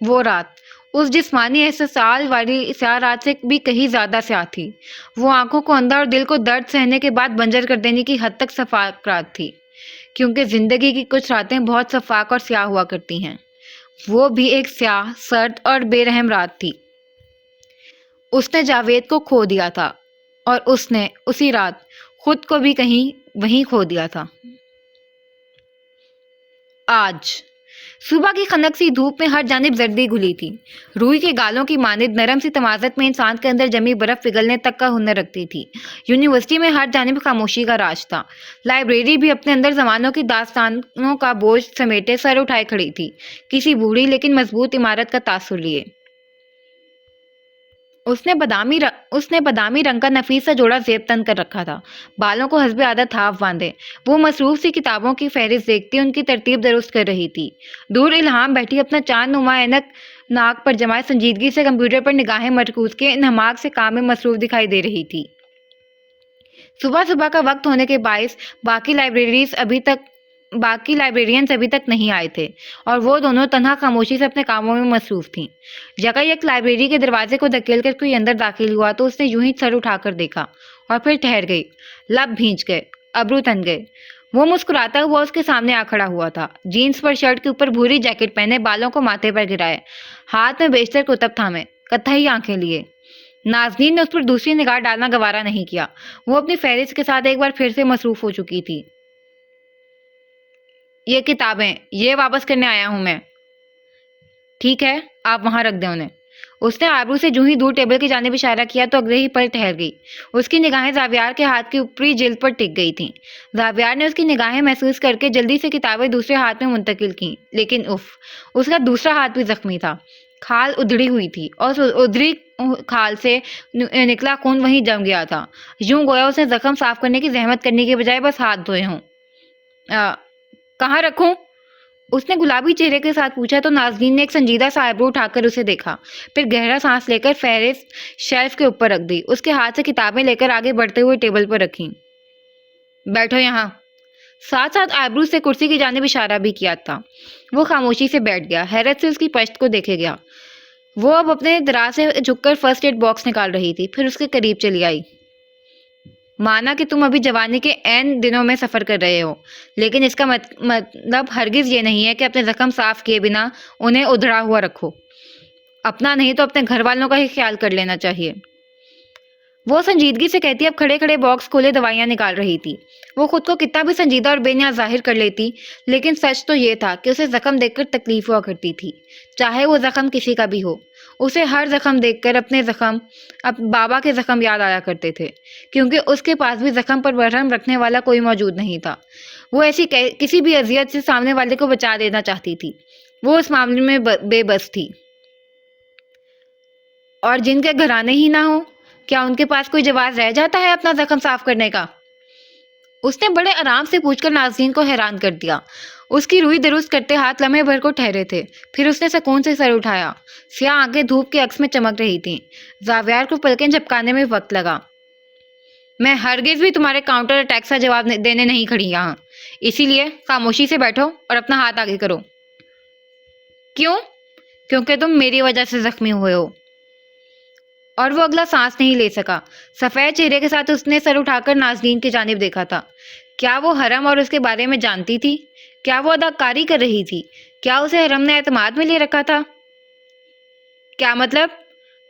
وہ رات اس جسمانی احساسات والی سیاہ رات سے بھی کہیں زیادہ سیاہ تھی۔ وہ آنکھوں کو اندھا اور دل کو درد سہنے کے بعد بنجر کر دینے کی حد تک شفاف رات تھی، کیونکہ زندگی کی کچھ راتیں بہت شفاف اور سیاہ ہوا کرتی ہیں۔ وہ بھی ایک سیاہ، سرد اور بے رحم رات تھی۔ اس نے جاوید کو کھو دیا تھا، اور اس نے اسی رات خود کو بھی کہیں وہیں کھو دیا تھا۔ آج صبح کی خنک سی دھوپ میں ہر جانب زردی گھلی تھی۔ روئی کے گالوں کی مانند نرم سی تمازت میں انسان کے اندر جمی برف پگھلنے تک کا ہنر رکھتی تھی۔ یونیورسٹی میں ہر جانب خاموشی کا راج تھا۔ لائبریری بھی اپنے اندر زمانوں کی داستانوں کا بوجھ سمیٹے سر اٹھائے کھڑی تھی، کسی بوڑھی لیکن مضبوط عمارت کا تاثر لیے۔ اس نے بادامی رنگ کا نفیس سا جوڑا زیب تن کر رکھا تھا، بالوں کو حسب عادت ہاف باندھے۔ وہ مصروف سی کتابوں کی فہرست دیکھتی ان کی ترتیب درست کر رہی تھی۔ دور الہام بیٹھی اپنا چاند نما اینک ناک پر جمائے سنجیدگی سے کمپیوٹر پر نگاہیں مرکوز کیے انہماک سے کام میں مصروف دکھائی دے رہی تھی۔ صبح صبح کا وقت ہونے کے باعث باقی لائبریرینز ابھی تک نہیں آئے تھے، اور وہ دونوں تنہا خاموشی سے اپنے کاموں میں مصروف تھیں۔ یکا یک لائبریری کے دروازے کو دھکیل کر کوئی اندر داخل ہوا تو اس نے یوں ہی سر اٹھا کر دیکھا، اور پھر ٹھہر گئی۔ لب بھینچ گئے، ابرو تن گئے۔ وہ مسکراتا ہوا اس کے سامنے آ کھڑا ہوا تھا، جینز پر شرٹ کے اوپر بھوری جیکٹ پہنے، بالوں کو ماتھے پر گرائے، ہاتھ میں بیشتر کتب تھامے، کتھئی آنکھیں لیے۔ نازنین نے اس پر دوسری نگاہ ڈالنا گوارا نہیں کیا۔ وہ اپنی فہرست کے ساتھ ایک بار پھر سے مصروف ہو چکی تھی۔ یہ کتابیں، یہ واپس کرنے آیا ہوں میں۔ ٹھیک ہے، آپ وہاں رکھ دیں انہیں۔ اس نے آبرو سے جو ہی دور ٹیبل کی جانب اشارہ کیا تو اگلے ہی پل ٹھہر گئی۔ اس کی نگاہیں زاویار کے ہاتھ کی اوپری جلد پر ٹک گئی تھیں۔ زاویار نے اس کی نگاہیں محسوس کر کے جلدی سے کتابیں دوسرے ہاتھ میں منتقل کیں، لیکن اس کا دوسرا ہاتھ بھی زخمی تھا۔ کھال ادھڑی ہوئی تھی اور ادھری کھال سے نکلا خون وہیں جم گیا تھا، یوں گویا اس نے زخم صاف کرنے کی زحمت کرنے کے بجائے بس ہاتھ دھوئے ہوں۔ کہاں رکھوں؟ اس نے گلابی چہرے کے ساتھ پوچھا تو ناظرین نے ایک سنجیدہ سا آئیبرو اٹھا کر اسے دیکھا، پھر گہرا سانس لے کر فہرست شیلف کے اوپر رکھ دی۔ اس کے ہاتھ سے کتابیں لے کر آگے بڑھتے ہوئے ٹیبل پر رکھیں۔ بیٹھو یہاں۔ ساتھ ساتھ آئیبرو سے کرسی کی جانب اشارہ بھی کیا تھا۔ وہ خاموشی سے بیٹھ گیا، حیرت سے اس کی پشت کو دیکھے گیا۔ وہ اب اپنے دراز سے جھک کر فرسٹ ایڈ باکس نکال رہی تھی، پھر اس کے قریب چلی آئی۔ مانا کہ تم ابھی جوانی کے عین دنوں میں سفر کر رہے ہو، لیکن اس کا مطلب ہرگز یہ نہیں ہے کہ اپنے زخم صاف کیے بنا انہیں ادھڑا ہوا رکھو۔ اپنا نہیں تو اپنے گھر والوں کا ہی خیال کر لینا چاہیے۔ وہ سنجیدگی سے کہتی اب کھڑے کھڑے باکس کھولے دوائیاں نکال رہی تھی۔ وہ خود کو کتنا بھی سنجیدہ اور بے نیاز ظاہر کر لیتی، لیکن سچ تو یہ تھا کہ اسے زخم دیکھ کر تکلیف ہوا کرتی تھی، چاہے وہ زخم کسی کا بھی ہو۔ اسے ہر زخم دیکھ کر اپنے زخم، بابا کے زخم یاد آیا کرتے تھے، کیونکہ اس کے پاس بھی زخم پر مرہم رکھنے والا کوئی موجود نہیں تھا۔ وہ ایسی کسی بھی اذیت سے سامنے والے کو بچا دینا چاہتی تھی۔ وہ اس معاملے میں بے بس تھی۔ اور جن کے گھرانے ہی نہ ہو، کیا ان کے پاس کوئی جواز رہ جاتا ہے اپنا زخم صاف کرنے کا؟ اس نے بڑے آرام سے پوچھ کر ناظرین کو حیران کر دیا۔ اس کی روئی درست کرتے ہاتھ لمحے بھر کو ٹھہرے تھے، پھر اس نے سکون سے سر اٹھایا۔ سیاہ آنکھیں دھوپ کے عکس میں چمک رہی تھیں۔ زاویار کو پلکیں جھپکانے میں وقت لگا۔ میں ہرگز بھی تمہارے کاؤنٹر اٹیکس کا جواب دینے نہیں کھڑی یہاں، اسی لیے خاموشی سے بیٹھو اور اپنا ہاتھ آگے کرو۔ کیوں؟ کیونکہ تم میری وجہ سے زخمی ہوئے ہو۔ اور وہ اگلا سانس نہیں لے سکا۔ سفید چہرے کے ساتھ اس نے سر اٹھا کر ناظرین کی جانب دیکھا تھا۔ کیا وہ حرم اور اس کے بارے میں جانتی تھی؟ کیا وہ اداکاری کر رہی تھی؟ کیا اسے حرم نے اعتماد میں لے رکھا تھا؟ کیا مطلب؟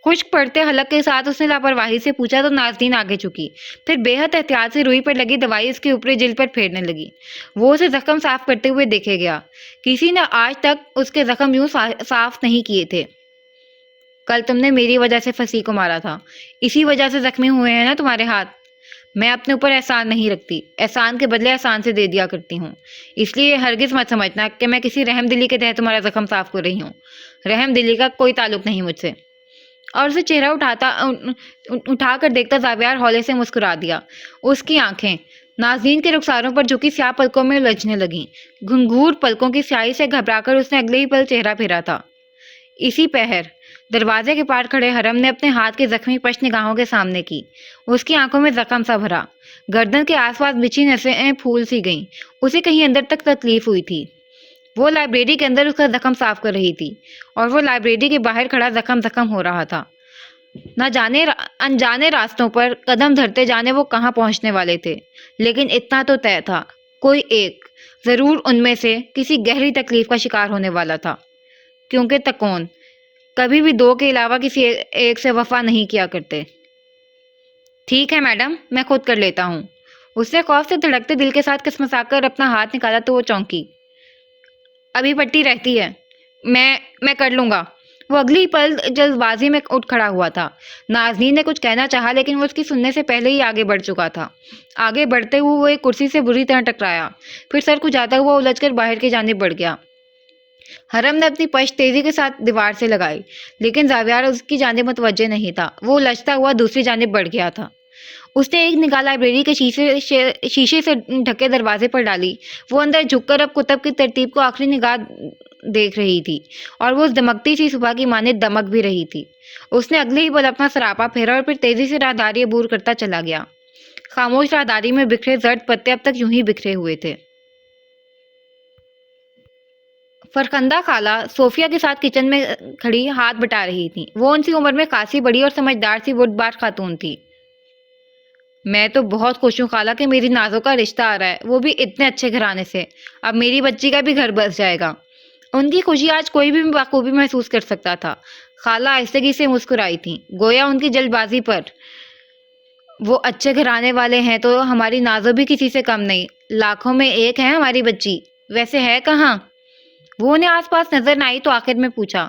خشک پڑتے حلق کے ساتھ اس نے لاپرواہی سے پوچھا تو ناظرین آگے جھکی، پھر بے حد احتیاط سے روئی پر لگی دوائی اس کے اوپری جلد پر پھیرنے لگی۔ وہ اسے زخم صاف کرتے ہوئے دیکھے گیا۔ کسی نے آج تک اس کے زخم یوں صاف نہیں کیے تھے۔ کل تم نے میری وجہ سے پھنسی کو مارا تھا، اسی وجہ سے زخمی ہوئے ہیں نا تمہارے ہاتھ۔ میں اپنے اوپر احسان نہیں رکھتی، احسان کے بدلے احسان سے دے دیا کرتی ہوں، اس لیے ہرگز مت سمجھنا کہ میں کسی رحم دلی کے تحت تمہارا زخم صاف کر رہی ہوں۔ رحم دلی کا کوئی تعلق نہیں مجھ سے۔ اور اسے چہرہ اٹھا کر دیکھتا زاویار ہولے سے مسکرا دیا۔ اس کی آنکھیں ناظرین کے رخساروں پر جھکی سیاہ پلکوں میں الجھنے لگیں۔ گھنگھور پلکوں کی سیاہی سے گھبرا کر اس نے اگلے ہی پل چہرہ پھیرا تھا۔ اسی پہر دروازے کے پار کھڑے حرم نے اپنے ہاتھ کی زخمی پشت نگاہوں کے سامنے کی۔ اس کی آنکھوں میں زخم سا بھرا، گردن کے آس پاس بچھی نسیں پھول سی گئیں۔ اسے کہیں اندر تک تکلیف ہوئی تھی۔ وہ لائبریری کے اندر اس کا زخم صاف کر رہی تھی، اور وہ لائبریری کے باہر کھڑا زخم ہو رہا تھا۔ نہ جانے انجانے راستوں پر قدم دھرتے جانے وہ کہاں پہنچنے والے تھے، لیکن اتنا تو طے تھا، کوئی ایک ضرور ان میں سے کسی گہری تکلیف کا شکار ہونے والا تھا، کیونکہ تکون کبھی بھی دو کے علاوہ کسی ایک سے وفا نہیں کیا کرتے۔ ٹھیک ہے میڈم، میں خود کر لیتا ہوں۔ اس نے خوف سے دھڑکتے دل کے ساتھ کسمسا کر اپنا ہاتھ نکالا تو وہ چونکی۔ ابھی پٹی رہتی ہے، میں کر لوں گا۔ وہ اگلی پل جلد بازی میں اٹھ کھڑا ہوا تھا۔ ناظرین نے کچھ کہنا چاہا لیکن وہ اس کی سننے سے پہلے ہی آگے بڑھ چکا تھا۔ آگے بڑھتے ہوئے وہ ایک کرسی سے بری طرح ٹکرایا، پھر سر کھجاتا ہوا الجھ کر باہر کی جانب بڑھ گیا۔ حرم نے اپنی پشت تیزی کے ساتھ دیوار سے لگائی، لیکن زاویار اس کی جانب متوجہ نہیں تھا۔ وہ الجھتا ہوا دوسری جانب بڑھ گیا تھا۔ اس نے ایک نگاہ لائبریری کے شیشے سے ڈھکے دروازے پر ڈالی۔ وہ اندر جھک کر اب کتب کی ترتیب کو آخری نگاہ دیکھ رہی تھی، اور وہ اس دمکتی سی صبح کی مانند دمک بھی رہی تھی۔ اس نے اگلے ہی پل اپنا سراپا پھیرا اور پھر تیزی سے راہداری عبور کرتا چلا گیا۔ خاموش راہداری میں بکھرے زرد پتے اب تک یوں ہی بکھرے ہوئے تھے۔ فرخندہ خالہ صوفیہ کے ساتھ کچن میں کھڑی ہاتھ بٹا رہی تھیں۔ وہ ان سی عمر میں خاصی بڑی اور سمجھدار سی بردبار خاتون تھی۔ میں تو بہت خوش ہوں خالہ کہ میری نازوں کا رشتہ آ رہا ہے، وہ بھی اتنے اچھے گھرانے سے۔ اب میری بچی کا بھی گھر بس جائے گا۔ ان کی خوشی آج کوئی بھی بخوبی محسوس کر سکتا تھا۔ خالہ آہستگی سے مسکرائی تھیں، گویا ان کی جلد بازی پر۔ وہ اچھے گھرانے والے ہیں تو ہماری نازوں بھی کسی سے کم نہیں، لاکھوں میں ایک ہے ہماری بچی۔ ویسے ہے کہاں؟ وہ انہیں آس پاس نظر نہ آئی تو آخر میں پوچھا۔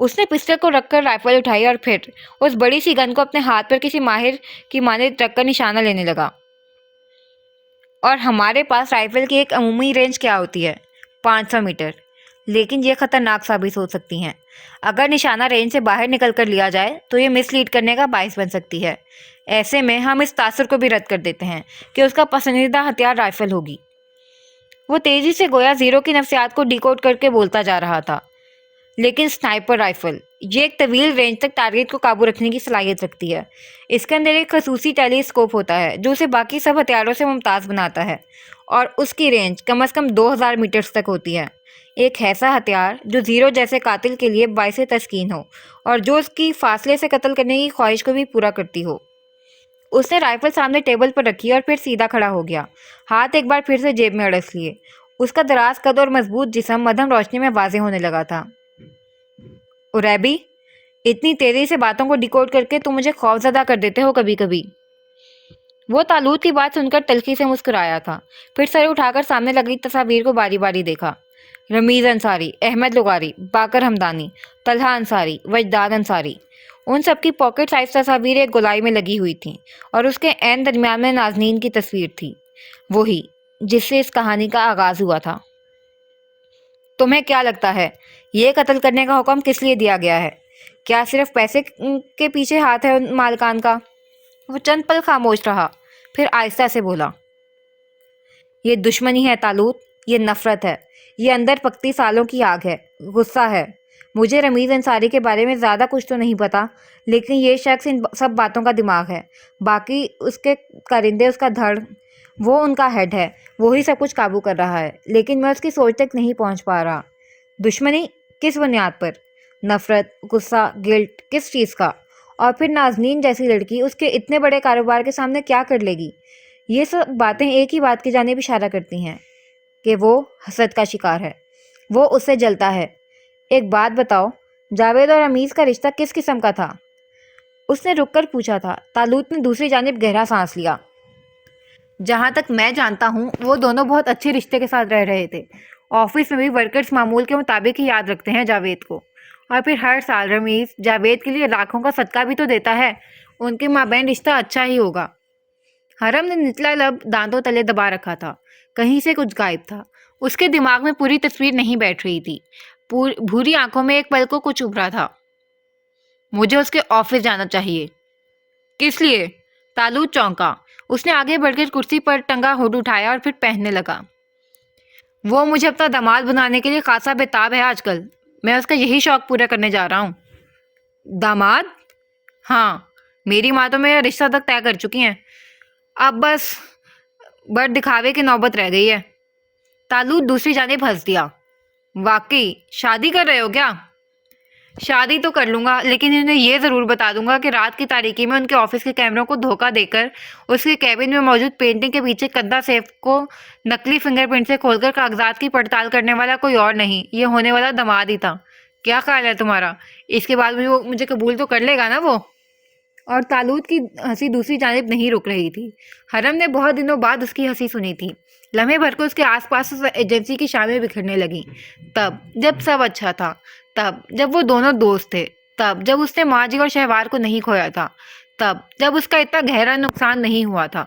اس نے پسٹل کو رکھ کر رائفل اٹھائی اور پھر اس بڑی سی گن کو اپنے ہاتھ پر کسی ماہر کی مانند رکھ کر نشانہ لینے لگا۔ اور ہمارے پاس رائفل کی ایک عمومی رینج کیا ہوتی ہے؟ 500 میٹر، لیکن یہ خطرناک ثابت ہو سکتی ہیں۔ اگر نشانہ رینج سے باہر نکل کر لیا جائے تو یہ مس لیڈ کرنے کا باعث بن سکتی ہے۔ ایسے میں ہم اس تاثر کو بھی رد کر دیتے ہیں کہ اس کا پسندیدہ ہتھیار رائفل ہوگی۔ وہ تیزی سے گویا زیرو کی نفسیات کو ڈیکوڈ کر کے بولتا جا رہا تھا۔ لیکن سنائپر رائفل یہ ایک طویل رینج تک ٹارگیٹ کو قابو رکھنے کی صلاحیت رکھتی ہے۔ اس کے اندر ایک خصوصی ٹیلی اسکوپ ہوتا ہے جو اسے باقی سب ہتھیاروں سے ممتاز بناتا ہے، اور اس کی رینج کم از کم 2000 میٹرز تک ہوتی ہے۔ ایک ایسا ہتھیار جو زیرو جیسے قاتل کے لیے باعث تسکین ہو اور جو اس کی فاصلے سے قتل کرنے کی خواہش کو بھی پورا کرتی ہو۔ اس نے رائفل سامنے ٹیبل پر رکھی اور پھر سیدھا کھڑا ہو گیا، ہاتھ ایک بار پھر سے جیب میں اڑس لیے۔ اس کا دراز قد اور مضبوط جسم مدھم روشنی میں واضح ہونے لگا تھا۔ اوریبی، اتنی تیزی سے باتوں کو ڈیکوڈ کر کے تم مجھے خوفزدہ کر دیتے ہو کبھی کبھی۔ وہ طالوت کی بات سن کر تلخی سے مسکرایا تھا، پھر سر اٹھا کر سامنے لگی تصاویر کو باری باری دیکھا۔ رمیز انصاری، احمد لغاری، باقر ہمدانی، طلحہ انصاری، وجدان انصاری، ان سب کی پاکٹ سائز تصاویر ایک گولائی میں لگی ہوئی تھیں، اور اس کے عین درمیان میں نازنین کی تصویر تھی، وہی جس سے اس کہانی کا آغاز ہوا تھا۔ تمہیں کیا لگتا ہے یہ قتل کرنے کا حکم کس لیے دیا گیا ہے؟ کیا صرف پیسے کے پیچھے ہاتھ ہے ان مالکان کا؟ وہ چند پل خاموش رہا، پھر آہستہ سے بولا، یہ دشمنی ہے طالوت، یہ نفرت ہے، یہ اندر پکتی سالوں کی آگ ہے، غصہ ہے۔ مجھے رمیز انصاری کے بارے میں زیادہ کچھ تو نہیں پتا، لیکن یہ شخص ان سب باتوں کا دماغ ہے، باقی اس کے کرندے اس کا دھڑ، وہ ان کا ہیڈ ہے، وہی سب کچھ قابو کر رہا ہے، لیکن میں اس کی سوچ تک نہیں پہنچ پا رہا۔ دشمنی کس بنیاد پر؟ نفرت، غصہ، گلٹ، کس چیز کا؟ اور پھر نازنین جیسی لڑکی اس کے اتنے بڑے کاروبار کے سامنے کیا کر لے گی؟ یہ سب باتیں ایک ہی بات کی جانب اشارہ کرتی ہیں کہ وہ حسد کا شکار ہے، وہ اس سے جلتا ہے۔ ایک بات بتاؤ، جاوید اور امیز کا رشتہ کس قسم کا تھا؟ اس نے رک کر پوچھا تھا۔ طالوت نے دوسری جانب گہرا سانس لیا۔ جہاں تک میں جانتا ہوں وہ دونوں بہت اچھے رشتے کے ساتھ رہ رہے تھے۔ آفس میں بھی ورکرز معمول کے مطابق ہی یاد رکھتے ہیں جاوید کو، اور پھر ہر سال رمیز جاوید کے لیے لاکھوں کا صدقہ بھی تو دیتا ہے۔ ان کے مابین رشتہ اچھا ہی ہوگا۔ حرم نے نچلا لب دانتوں تلے دبا رکھا تھا، کہیں سے کچھ غائب تھا۔ اس کے دماغ میں پوری تصویر نہیں بیٹھ رہی تھی، بھوری آنکھوں میں ایک پل کو کچھ ابھرا تھا۔ مجھے اس کے آفس جانا چاہیے۔ کس لیے؟ طالوت چونکا۔ اس نے آگے بڑھ کر کرسی پر ٹنگا ہوڈ اٹھایا اور پھر پہننے لگا۔ وہ مجھے اپنا داماد بنانے کے لیے خاصا بےتاب ہے آج کل، میں اس کا یہی شوق پورا کرنے جا رہا ہوں۔ داماد؟ ہاں، میری ماں تو میرا رشتہ تک طے کر چکی ہیں، اب بس بڑھ دکھاوے کی نوبت رہ گئی ہے۔ طالوت دوسری جانب ہنس دیا۔ واقعی شادی کر رہے ہو کیا؟ شادی تو کر لوں گا، لیکن انہیں یہ ضرور بتا دوں گا کہ رات کی تاریکی میں ان کے آفس کے کیمروں کو دھوکہ دے کر اس کے کیبن میں موجود پینٹنگ کے پیچھے کندہ سیف کو نقلی فنگر پرنٹ سے کھول کر کاغذات کی پڑتال کرنے والا کوئی اور نہیں، یہ ہونے والا داماد ہی تھا۔ کیا خیال ہے تمہارا؟ اس کے بعد وہ مجھے قبول تو کر لے گا نا وہ؟ اور طالوت کی ہنسی دوسری جانب نہیں رک رہی تھی۔ حرم نے بہت دنوں بعد اس کی ہنسی سنی تھی۔ لمحے بھر کو اس کے آس پاس اس ایجنسی کی شامیں بکھرنے لگیں، تب جب سب اچھا تھا، تب جب وہ دونوں دوست تھے، تب جب اس نے ماجی اور شہوار کو نہیں کھویا تھا، تب جب اس کا اتنا گہرا نقصان نہیں ہوا تھا۔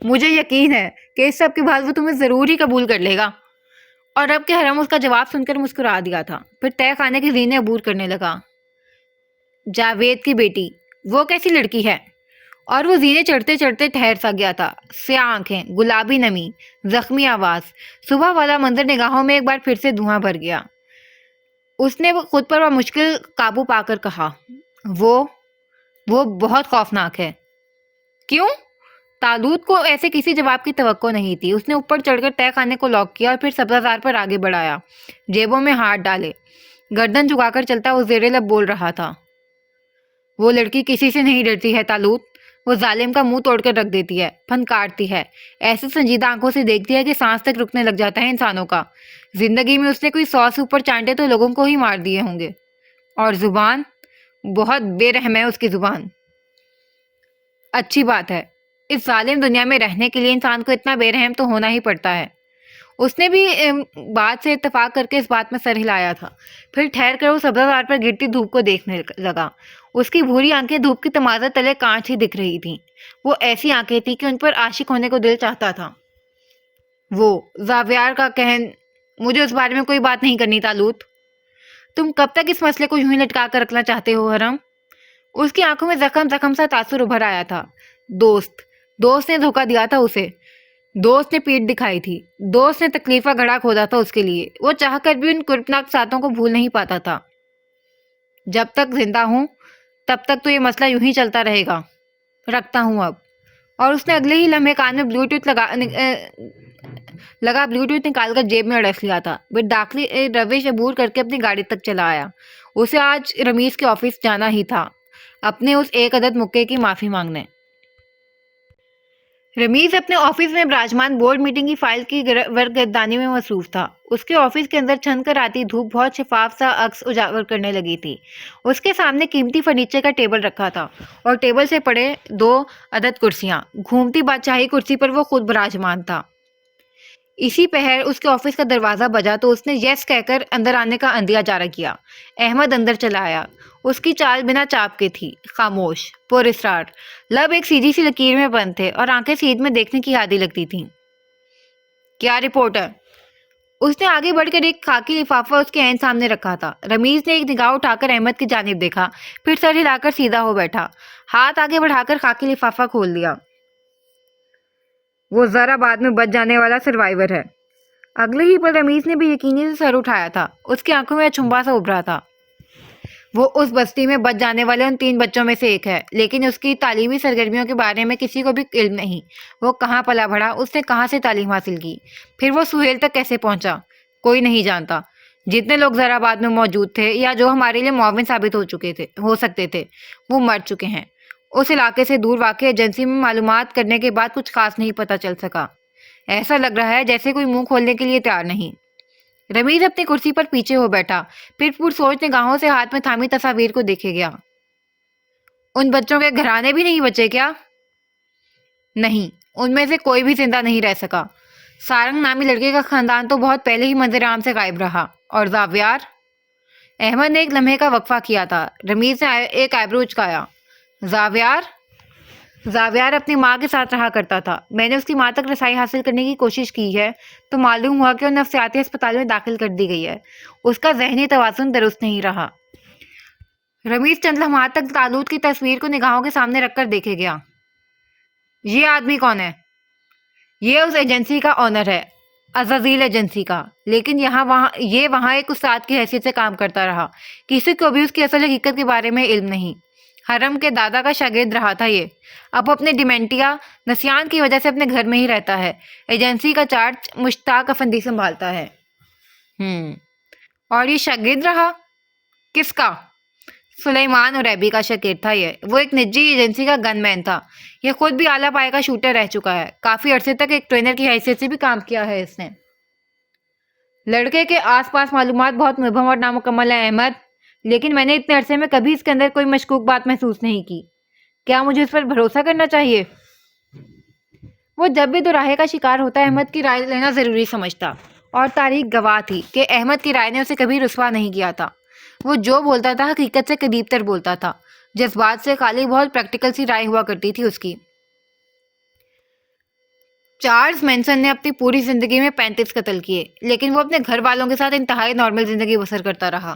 مجھے یقین ہے کہ اس سب کے بعد وہ تمہیں ضرور ہی قبول کر لے گا۔ اور اب کہ حرم اس کا جواب سن کر مسکرا دیا تھا، پھر طے خانے کی زینے عبور کرنے لگا۔ جاوید کی بیٹی، وہ کیسی لڑکی ہے؟ اور وہ زینے چڑھتے چڑھتے ٹھہر سا گیا تھا، سیاہ آنکھیں، گلابی نمی، زخمی آواز، صبح والا منظر نگاہوں میں ایک بار پھر سے دھواں بھر گیا۔ اس نے خود پر مشکل قابو پا کر کہا، وہ بہت خوفناک ہے۔ کیوں؟ طالوت کو ایسے کسی جواب کی توقع نہیں تھی۔ اس نے اوپر چڑھ کر طے خانے کو لاک کیا اور پھر سبزہ پر آگے بڑھایا، جیبوں میں ہاتھ ڈالے، گردن جھکا کر چلتا وہ زیر لب بول رہا تھا، وہ لڑکی کسی سے نہیں ڈرتی ہے طالوت، وہ ظالم کا منہ توڑ کر رکھ دیتی ہے، پھنکارتی ہے، ایسے سنجیدہ آنکھوں سے دیکھتی ہے کہ سانس تک رکنے لگ جاتا ہے انسانوں کا۔ زندگی میں اس نے کوئی 100 سے اوپر چانٹے تو لوگوں کو ہی مار دیے ہوں گے۔ اور زبان، بہت بے رحم ہے اس کی زبان۔ اچھی بات ہے، اس ظالم دنیا میں رہنے کے لیے انسان کو اتنا بے رحم تو ہونا ہی پڑتا ہے۔ اس نے بھی بات سے اتفاق کر کے اس بات میں سر ہلایا تھا۔ پھر ٹھہر کر وہ سبزہ پر گرتی دھوپ کو دیکھنے لگا۔ اس کی بھوری آنکھیں دھوپ کی تمازت تلے کانچ ہی دکھ رہی تھیں۔ وہ ایسی آنکھیں تھیں کہ ان پر عاشق ہونے کو دل چاہتا تھا۔ وہ زاویار کا کہن، مجھے اس بارے میں کوئی بات نہیں کرنی تالوت۔ تم کب تک اس مسئلے کو یوں ہی لٹکا کر رکھنا چاہتے ہو حرم؟ اس کی آنکھوں میں زخم سا تاثر ابھر آیا تھا۔ دوست نے دھوکہ دیا تھا اسے، دوست نے پیٹ دکھائی تھی، دوست نے تکلیف کا گڑھا کھودا تھا اس کے لیے۔ وہ چاہ کر بھی ان کرپناک ساتوں کو بھول نہیں پاتا تھا۔ جب تک زندہ ہوں تب تک تو یہ مسئلہ یوں ہی چلتا رہے گا، رکھتا ہوں اب۔ اور اس نے اگلے ہی لمحے کان میں بلوٹوتھ نکال کر جیب میں اڑس لیا تھا۔ پھر داخلی روش عبور کر کے اپنی گاڑی تک چلا آیا۔ اسے آج رمیز کے آفس جانا ہی تھا، اپنے اس ایک عدد مکے کی معافی مانگنے۔ رمیز اپنے آفس میں براجمان بورڈ میٹنگ کی فائل کی ورقگردانی میں مصروف تھا۔ اس کے آفس کے اندر چھن کر آتی دھوپ بہت شفاف سا عکس اجاگر کرنے لگی تھی۔ اس کے سامنے قیمتی فرنیچر کا ٹیبل رکھا تھا اور ٹیبل سے پڑے 2 عدد کرسیاں۔ گھومتی بادشاہی کرسی پر وہ خود براجمان تھا۔ اسی پہر اس کے آفس کا دروازہ بجا تو اس نے یس کہہ کر اندر آنے کا اندیا جارا کیا۔ احمد اندر چلا آیا۔ اس کی چال بنا چاپ کے تھی، خاموش، پر اسرار، لب ایک سیدھی سی لکیر میں بند تھے اور آنکھیں سیدھ میں دیکھنے کی عادی لگتی تھیں۔ کیا رپورٹ ہے؟ اس نے آگے بڑھ کر ایک خاکی لفافہ اس کے عین سامنے رکھا تھا۔ رمیز نے ایک نگاہ اٹھا کر احمد کی جانب دیکھا، پھر سر ہلا کر سیدھا ہو بیٹھا، ہاتھ آگے بڑھا کر خاکی لفافہ کھول دیا۔ وہ ذرا بعد میں بچ جانے والا سروائیور ہے۔ اگلے ہی پل رمیز نے بھی یقینی سے سر اٹھایا تھا۔ اس کی آنکھوں میں اچھمبا سا ابھرا تھا۔ وہ اس بستی میں بچ جانے والے ان 3 بچوں میں سے ایک ہے، لیکن اس کی تعلیمی سرگرمیوں کے بارے میں کسی کو بھی علم نہیں۔ وہ کہاں پلا بڑھا، اس نے کہاں سے تعلیم حاصل کی، پھر وہ سہیل تک کیسے پہنچا، کوئی نہیں جانتا۔ جتنے لوگ ذرا بعد میں موجود تھے یا جو ہمارے لیے معاون ثابت ہو سکتے تھے، وہ مر چکے ہیں۔ اس علاقے سے دور واقع ایجنسی میں معلومات کرنے کے بعد کچھ خاص نہیں پتہ چل سکا۔ ایسا لگ رہا ہے جیسے کوئی منہ کھولنے کے لیے تیار نہیں۔ رمیز اپنی کرسی پر پیچھے ہو بیٹھا، پھر سوچ نگاہوں سے ہاتھ میں تھامی تصاویر کو دیکھے گیا۔ ان بچوں کے گھرانے بھی نہیں بچے کیا؟ نہیں، ان میں سے کوئی بھی زندہ نہیں رہ سکا۔ سارنگ نامی لڑکے کا خاندان تو بہت پہلے ہی منظر عام سے غائب رہا۔ اور زاویار؟ احمد نے ایک لمحے کا وقفہ کیا تھا۔ رمیز نے ایک آئیبرو اچکایا۔ زاویار اپنی ماں کے ساتھ رہا کرتا تھا۔ میں نے اس کی ماں تک رسائی حاصل کرنے کی کوشش کی ہے تو معلوم ہوا کہ وہ نفسیاتی ہسپتال میں داخل کر دی گئی ہے۔ اس کا ذہنی توازن درست نہیں رہا۔ رمیز چند لمحات تک تالوت کی تصویر کو نگاہوں کے سامنے رکھ کر دیکھے گیا۔ یہ آدمی کون ہے؟ یہ اس ایجنسی کا آنر ہے، عزازیل ایجنسی کا، لیکن یہ وہاں ایک استاد کی حیثیت سے کام کرتا رہا۔ کسی کو بھی اس کی اصل حقیقت کے بارے میں علم نہیں۔ حرم کے دادا کا شاگرد رہا تھا یہ، اب اپنے ڈیمنٹیا نسیان کی وجہ سے اپنے گھر میں ہی رہتا ہے۔ ایجنسی کا چارج مشتاق افندی سنبھالتا ہے۔ اور یہ شاگرد رہا؟ کس کا؟ سلیمان عریبی کا شاگرد تھا یہ۔ وہ ایک نجی ایجنسی کا گن مین تھا۔ یہ خود بھی اعلیٰ پائے کا شوٹر رہ چکا ہے۔ کافی عرصے تک ایک ٹرینر کی حیثیت سے بھی کام کیا ہے اس نے۔ لڑکے کے آس پاس معلومات بہت مبہم اور نامکمل ہیں احمد، لیکن میں نے اتنے عرصے میں کبھی اس کے اندر کوئی مشکوک بات محسوس نہیں کی۔ کیا مجھے اس پر بھروسہ کرنا چاہیے؟ وہ جب بھی دوراہے کا شکار ہوتا احمد کی رائے لینا ضروری سمجھتا، اور تاریخ گواہ تھی کہ احمد کی رائے نے اسے کبھی رسوا نہیں کیا تھا۔ وہ جو بولتا تھا حقیقت سے قریب تر بولتا تھا۔ جذبات سے خالی بہت پریکٹیکل سی رائے ہوا کرتی تھی اس کی۔ چارلز مینسن نے اپنی پوری زندگی میں 35 قتل کیے، لیکن وہ اپنے گھر والوں کے ساتھ انتہائی نارمل زندگی بسر کرتا رہا۔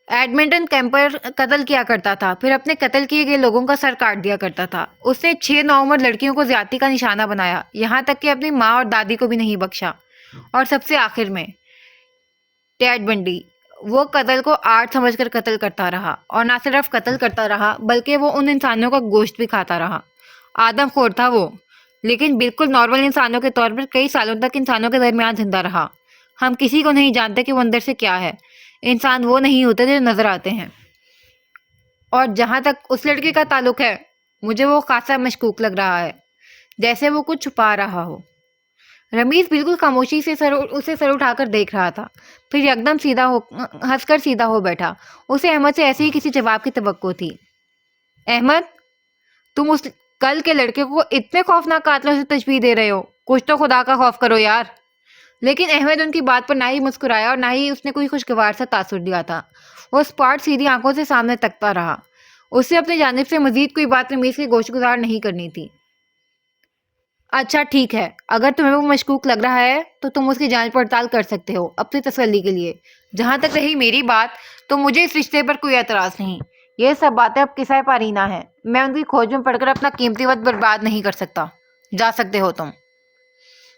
ایڈمنٹن کیمپر قتل کیا کرتا تھا، پھر اپنے قتل کیے گئے لوگوں کا سر کاٹ دیا کرتا تھا۔ اس نے 6 نوعمر لڑکیوں کو زیادتی کا نشانہ بنایا، یہاں تک کہ اپنی ماں اور دادی کو بھی نہیں بخشا۔ اور سب سے آخر میں ٹیڈ بنڈی، وہ قتل کو آرٹ سمجھ کر قتل کرتا رہا، اور نہ صرف قتل کرتا رہا بلکہ وہ ان انسانوں کا گوشت بھی کھاتا رہا۔ آدم خور تھا وہ، لیکن بالکل نارمل انسانوں کے طور پر کئی سالوں تک انسانوں کے درمیان زندہ رہا۔ ہم کسی کو نہیں جانتے کہ وہ اندر سے کیا ہے۔ انسان وہ نہیں ہوتے جو نظر آتے ہیں۔ اور جہاں تک اس لڑکے کا تعلق ہے، مجھے وہ خاصا مشکوک لگ رہا ہے، جیسے وہ کچھ چھپا رہا ہو۔ رمیز بالکل خاموشی سے اسے سر اٹھا کر دیکھ رہا تھا، پھر یکدم ہنس کر سیدھا ہو بیٹھا۔ اسے احمد سے ایسے ہی کسی جواب کی توقع تھی۔ احمد، تم اس کل کے لڑکے کو اتنے خوفناک قاتلوں سے تشبیہ دے رہے ہو، کچھ تو خدا کا خوف کرو یار۔ لیکن احمد ان کی بات پر نہ ہی مسکرایا اور نہ ہی اس نے کوئی خوشگوار سا تاثر دیا تھا۔ وہ اسپاٹ سیدھی آنکھوں سے سامنے تکتا رہا۔ اسے اپنی جانب سے مزید کوئی بات رمیز کی گوش گزار نہیں کرنی تھی۔ اچھا ٹھیک ہے، اگر تمہیں وہ مشکوک لگ رہا ہے تو تم اس کی جانچ پڑتال کر سکتے ہو اپنی تسلی کے لیے۔ جہاں تک رہی میری بات تو مجھے اس رشتے پر کوئی اعتراض نہیں۔ یہ سب باتیں اب قصہ پارینہ ہیں۔ میں ان کی کھوج میں پڑھ کر اپنا قیمتی وقت برباد نہیں کر سکتا۔ جا سکتے ہو تم۔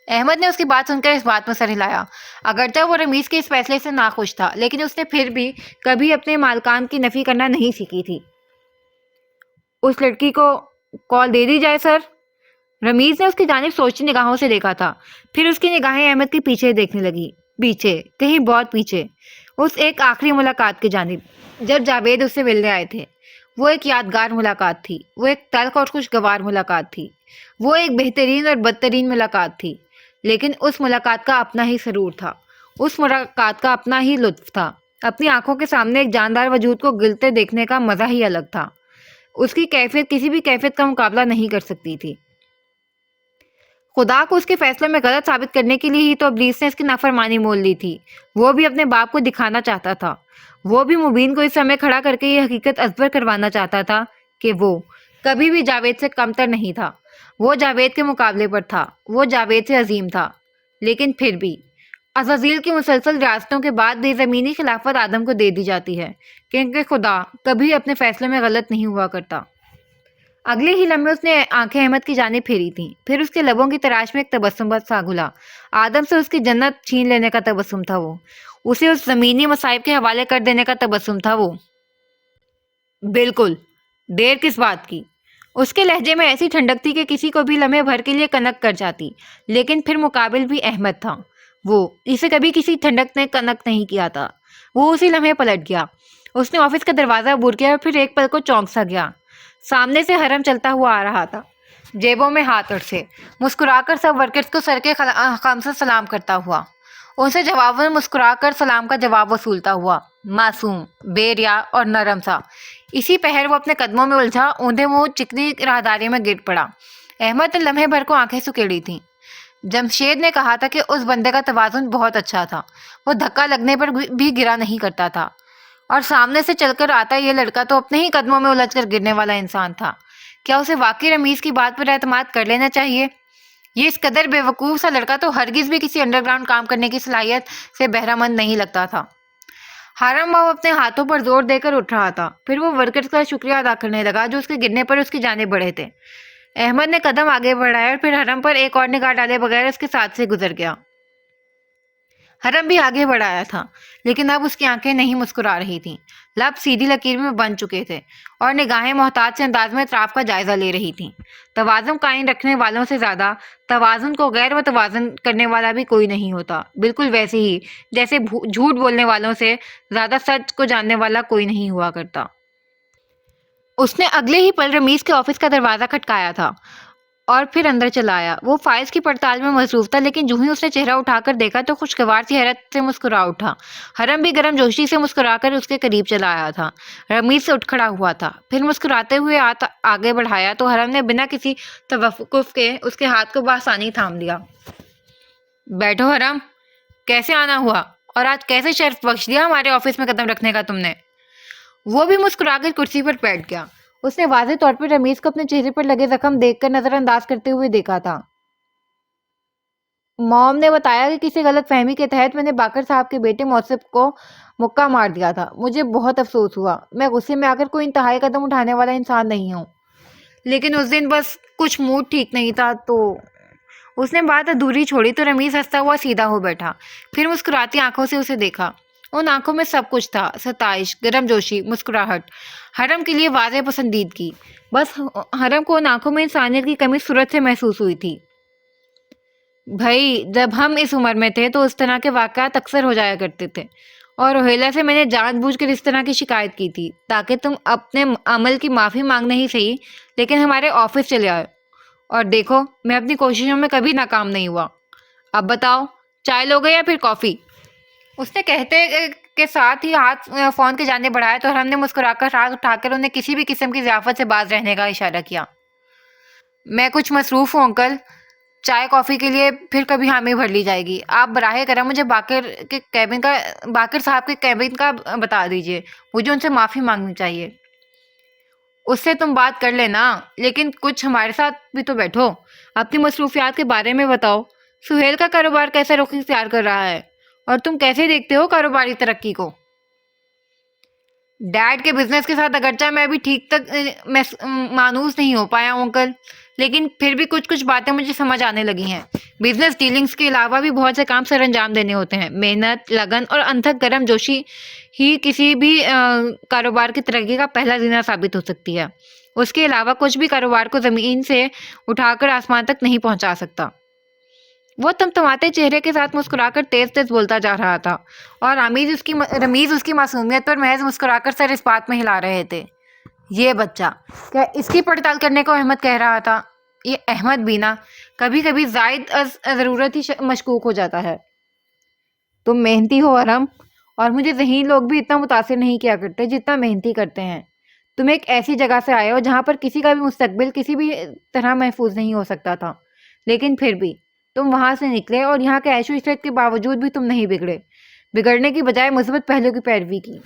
احمد نے اس کی بات سن کر اس بات میں سر ہلایا۔ اگرچہ وہ رمیز کے اس فیصلے سے ناخوش تھا لیکن اس نے پھر بھی کبھی اپنے مالکان کی نفی کرنا نہیں سیکھی تھی۔ اس لڑکی کو کال دے دی جائے سر؟ رمیز نے اس کی جانب سوچتی نگاہوں سے دیکھا تھا، پھر اس کی نگاہیں احمد کے پیچھے دیکھنے لگی، پیچھے، کہیں بہت پیچھے، اس ایک آخری ملاقات کی جانب جب جاوید اس سے ملنے آئے تھے۔ وہ ایک یادگار ملاقات تھی، وہ ایک تلخ اور خوشگوار ملاقات تھی، وہ ایک بہترین اور بدترین ملاقات تھی، لیکن اس ملاقات کا اپنا ہی سرور تھا، اس ملاقات کا اپنا ہی لطف تھا۔ اپنی آنکھوں کے سامنے ایک جاندار وجود کو گلتے دیکھنے کا مزہ ہی الگ تھا۔ اس کی کیفیت کسی بھی کیفیت کا مقابلہ نہیں کر سکتی تھی۔ خدا کو اس کے فیصلے میں غلط ثابت کرنے کے لیے ہی تو ابلیس نے اس کی نافرمانی مول لی تھی۔ وہ بھی اپنے باپ کو دکھانا چاہتا تھا، وہ بھی مبین کو اس سمے کھڑا کر کے یہ حقیقت ازبر کروانا چاہتا تھا کہ وہ کبھی بھی جاوید سے کمتر نہیں تھا، وہ جاوید کے مقابلے پر تھا، وہ جاوید سے عظیم تھا۔ لیکن پھر بھی عزازیل کی مسلسل ریاستوں کے بعد بھی زمینی خلافت آدم کو دے دی جاتی ہے، کیونکہ خدا کبھی اپنے فیصلے میں غلط نہیں ہوا کرتا۔ اگلے ہی لمحے اس نے آنکھیں احمد کی جانب پھیری تھیں، پھر اس کے لبوں کی تراش میں ایک تبسم سا گھلا۔ آدم سے اس کی جنت چھین لینے کا تبسم تھا وہ، اسے اس زمینی مصائب کے حوالے کر دینے کا تبسم تھا وہ۔ بالکل، دیر کس بات کی؟ اس کے لہجے میں ایسی ٹھنڈک تھی کہ کسی کو بھی لمحے بھر کے لیے کنک کر جاتی، لیکن پھر مقابل بھی احمد تھا، وہ جسے کبھی کسی ٹھنڈک نے کنک نہیں کیا تھا۔ وہ اسی لمحے پلٹ گیا۔ اس نے آفس کا دروازہ عبور کیا اور پھر ایک پل کو چونک سا گیا۔ سامنے سے حرم چلتا ہوا آ رہا تھا، جیبوں میں ہاتھ اڑسے، مسکرا کر سب ورکرز کو سر کے خم سے سلام کرتا ہوا، ان سے جواب میں مسکرا کر سلام کا جواب وصولتا ہوا، معصوم، بے ریا اور نرم سا۔ اسی پہر وہ اپنے قدموں میں الجھا، اوندھے منہ چکنی راہداری میں گر پڑا۔ احمد نے لمحے بھر کو آنکھیں سکیڑی تھیں۔ جمشید نے کہا تھا کہ اس بندے کا توازن بہت اچھا تھا، وہ دھکا لگنے پر بھی گرا نہیں کرتا تھا، اور سامنے سے چل کر آتا یہ لڑکا تو اپنے ہی قدموں میں الجھ کر گرنے والا انسان تھا۔ کیا اسے واقعی رمیز کی بات پر اعتماد کر لینا چاہیے؟ یہ اس قدر بے وقوف سا لڑکا تو ہرگز بھی کسی انڈر گراؤنڈ کام کرنے کی صلاحیت سے بہرہ مند نہیں لگتا تھا۔ حرم بابو اپنے ہاتھوں پر زور دے کر اٹھ رہا تھا، پھر وہ ورکرز کا شکریہ ادا کرنے لگا جو اس کے گرنے پر اس کی جانب بڑھے تھے۔ احمد نے قدم آگے بڑھایا اور پھر حرم پر ایک اور نگاہ ڈالے بغیر اس کے ساتھ سے گزر گیا۔ حرم بھی آگے بڑھایا تھا، لیکن اب اس کی آنکھیں نہیں مسکرا رہی تھیں، لب سیدھی لکیر میں بن چکے تھے اور نگاہیں محتاط سے انداز میں اطراف کا جائزہ لے رہی تھیں۔ توازن قائم رکھنے والوں سے زیادہ توازن کو غیر متوازن کرنے والا بھی کوئی نہیں ہوتا، بالکل ویسے ہی جیسے جھوٹ بولنے والوں سے زیادہ سچ کو جاننے والا کوئی نہیں ہوا کرتا۔ اس نے اگلے ہی پل رمیز کے آفس کا دروازہ کھٹکایا تھا اور پھر اندر چلا آیا۔ وہ فائلز کی پڑتال میں مصروف تھا، لیکن جو ہی اس نے چہرہ اٹھا کر دیکھا تو خوشگوار سی حیرت سے مسکرا اٹھا۔ حرم بھی گرم جوشی سے مسکرا کر اس کے قریب چلا آیا تھا، رمیز سے اٹھ کھڑا ہوا تھا، پھر مسکراتے ہوئے ہاتھ آگے بڑھایا تو حرم نے بنا کسی توقف کے اس کے ہاتھ کو بآسانی تھام لیا۔ بیٹھو حرم، کیسے آنا ہوا اور آج کیسے شرف بخش دیا ہمارے آفس میں قدم رکھنے کا تم نے؟ وہ بھی مسکرا کر کرسی پر بیٹھ گیا۔ اس نے واضح طور پر رمیز کو اپنے چہرے پر لگے زخم دیکھ کر نظر انداز کرتے ہوئے دیکھا تھا۔ موم نے بتایا کہ کسی غلط فہمی کے تحت میں نے باقر صاحب کے بیٹے موصف کو مکہ مار دیا تھا۔ مجھے بہت افسوس ہوا، میں غصے میں آ کر کوئی انتہائی قدم اٹھانے والا انسان نہیں ہوں، لیکن اس دن بس کچھ موڈ ٹھیک نہیں تھا تو… اس نے بات ادھوری چھوڑی تو رمیز ہنستا ہوا سیدھا ہو بیٹھا، پھر مسکراتی آنکھوں سے اسے دیکھا۔ ان آنکھوں میں سب کچھ تھا، ستائش، گرم جوشی، مسکراہٹ، حرم کے لیے واضح پسندیدگی۔ بس حرم کو ان آنکھوں میں انسانیت کی کمی صورت سے محسوس ہوئی تھی۔ بھائی، جب ہم اس عمر میں تھے تو اس طرح کے واقعات اکثر ہو جایا کرتے تھے، اور روہیلہ سے میں نے جان بوجھ کر اس طرح کی شکایت کی تھی تاکہ تم اپنے عمل کی معافی مانگنے ہی صحیح لیکن ہمارے آفس چلے آئے، اور دیکھو میں اپنی کوششوں میں کبھی ناکام نہیں ہوا۔ اب بتاؤ، چائے لوگے یا پھر کافی؟ اس نے کہتے کے ساتھ ہی ہاتھ فون کی جانب بڑھایا تو ہم نے مسکرا کر ہاتھ اٹھا کر انہیں کسی بھی قسم کی ضیافت سے باز رہنے کا اشارہ کیا۔ میں کچھ مصروف ہوں انکل، چائے کافی کے لیے پھر کبھی حامی بھر لی جائے گی۔ آپ براہ کرم مجھے باقر صاحب کے کیبن کا بتا دیجیے، مجھے ان سے معافی مانگنی چاہیے۔ اس سے تم بات کر لینا، لیکن کچھ ہمارے ساتھ بھی تو بیٹھو، اپنی مصروفیات کے بارے میں بتاؤ۔ سہیل کا کاروبار کیسے رخ اختیار کر رہا ہے اور تم کیسے دیکھتے ہو کاروباری ترقی کو؟ ڈیڈ کے بزنس کے ساتھ اگرچہ میں ابھی ٹھیک تک مانوس نہیں ہو پایا ہوں انکل، لیکن پھر بھی کچھ باتیں مجھے سمجھ آنے لگی ہیں۔ بزنس ڈیلنگز کے علاوہ بھی بہت سے کام سر انجام دینے ہوتے ہیں۔ محنت، لگن اور انتھک گرم جوشی ہی کسی بھی کاروبار کی ترقی کا پہلا زینہ ثابت ہو سکتی ہے۔ اس کے علاوہ کچھ بھی کاروبار کو زمین سے اٹھا کر آسمان تک نہیں پہنچا سکتا۔ وہ تمتماتے چہرے کے ساتھ مسکرا کر تیز تیز بولتا جا رہا تھا، اور رمیز اس کی معصومیت پر محض مسکرا کر سر اس بات میں ہلا رہے تھے۔ یہ بچہ کیا اس کی پڑتال کرنے کو احمد کہہ رہا تھا؟ یہ احمد بھی نا کبھی کبھی زائد از ضرورت ہی مشکوک ہو جاتا ہے۔ تم محنتی ہو ارم، اور مجھے ذہین لوگ بھی اتنا متاثر نہیں کیا کرتے جتنا محنتی کرتے ہیں۔ تم ایک ایسی جگہ سے آئے ہو جہاں پر کسی کا بھی مستقبل کسی بھی طرح محفوظ نہیں ہو سکتا تھا، لیکن پھر بھی تم وہاں سے نکلے اور یہاں کے عیش و عشرت کے باوجود بھی تم نہیں بگڑے۔ بگڑنے کی بجائے مثبت پہلو کی پیروی کی۔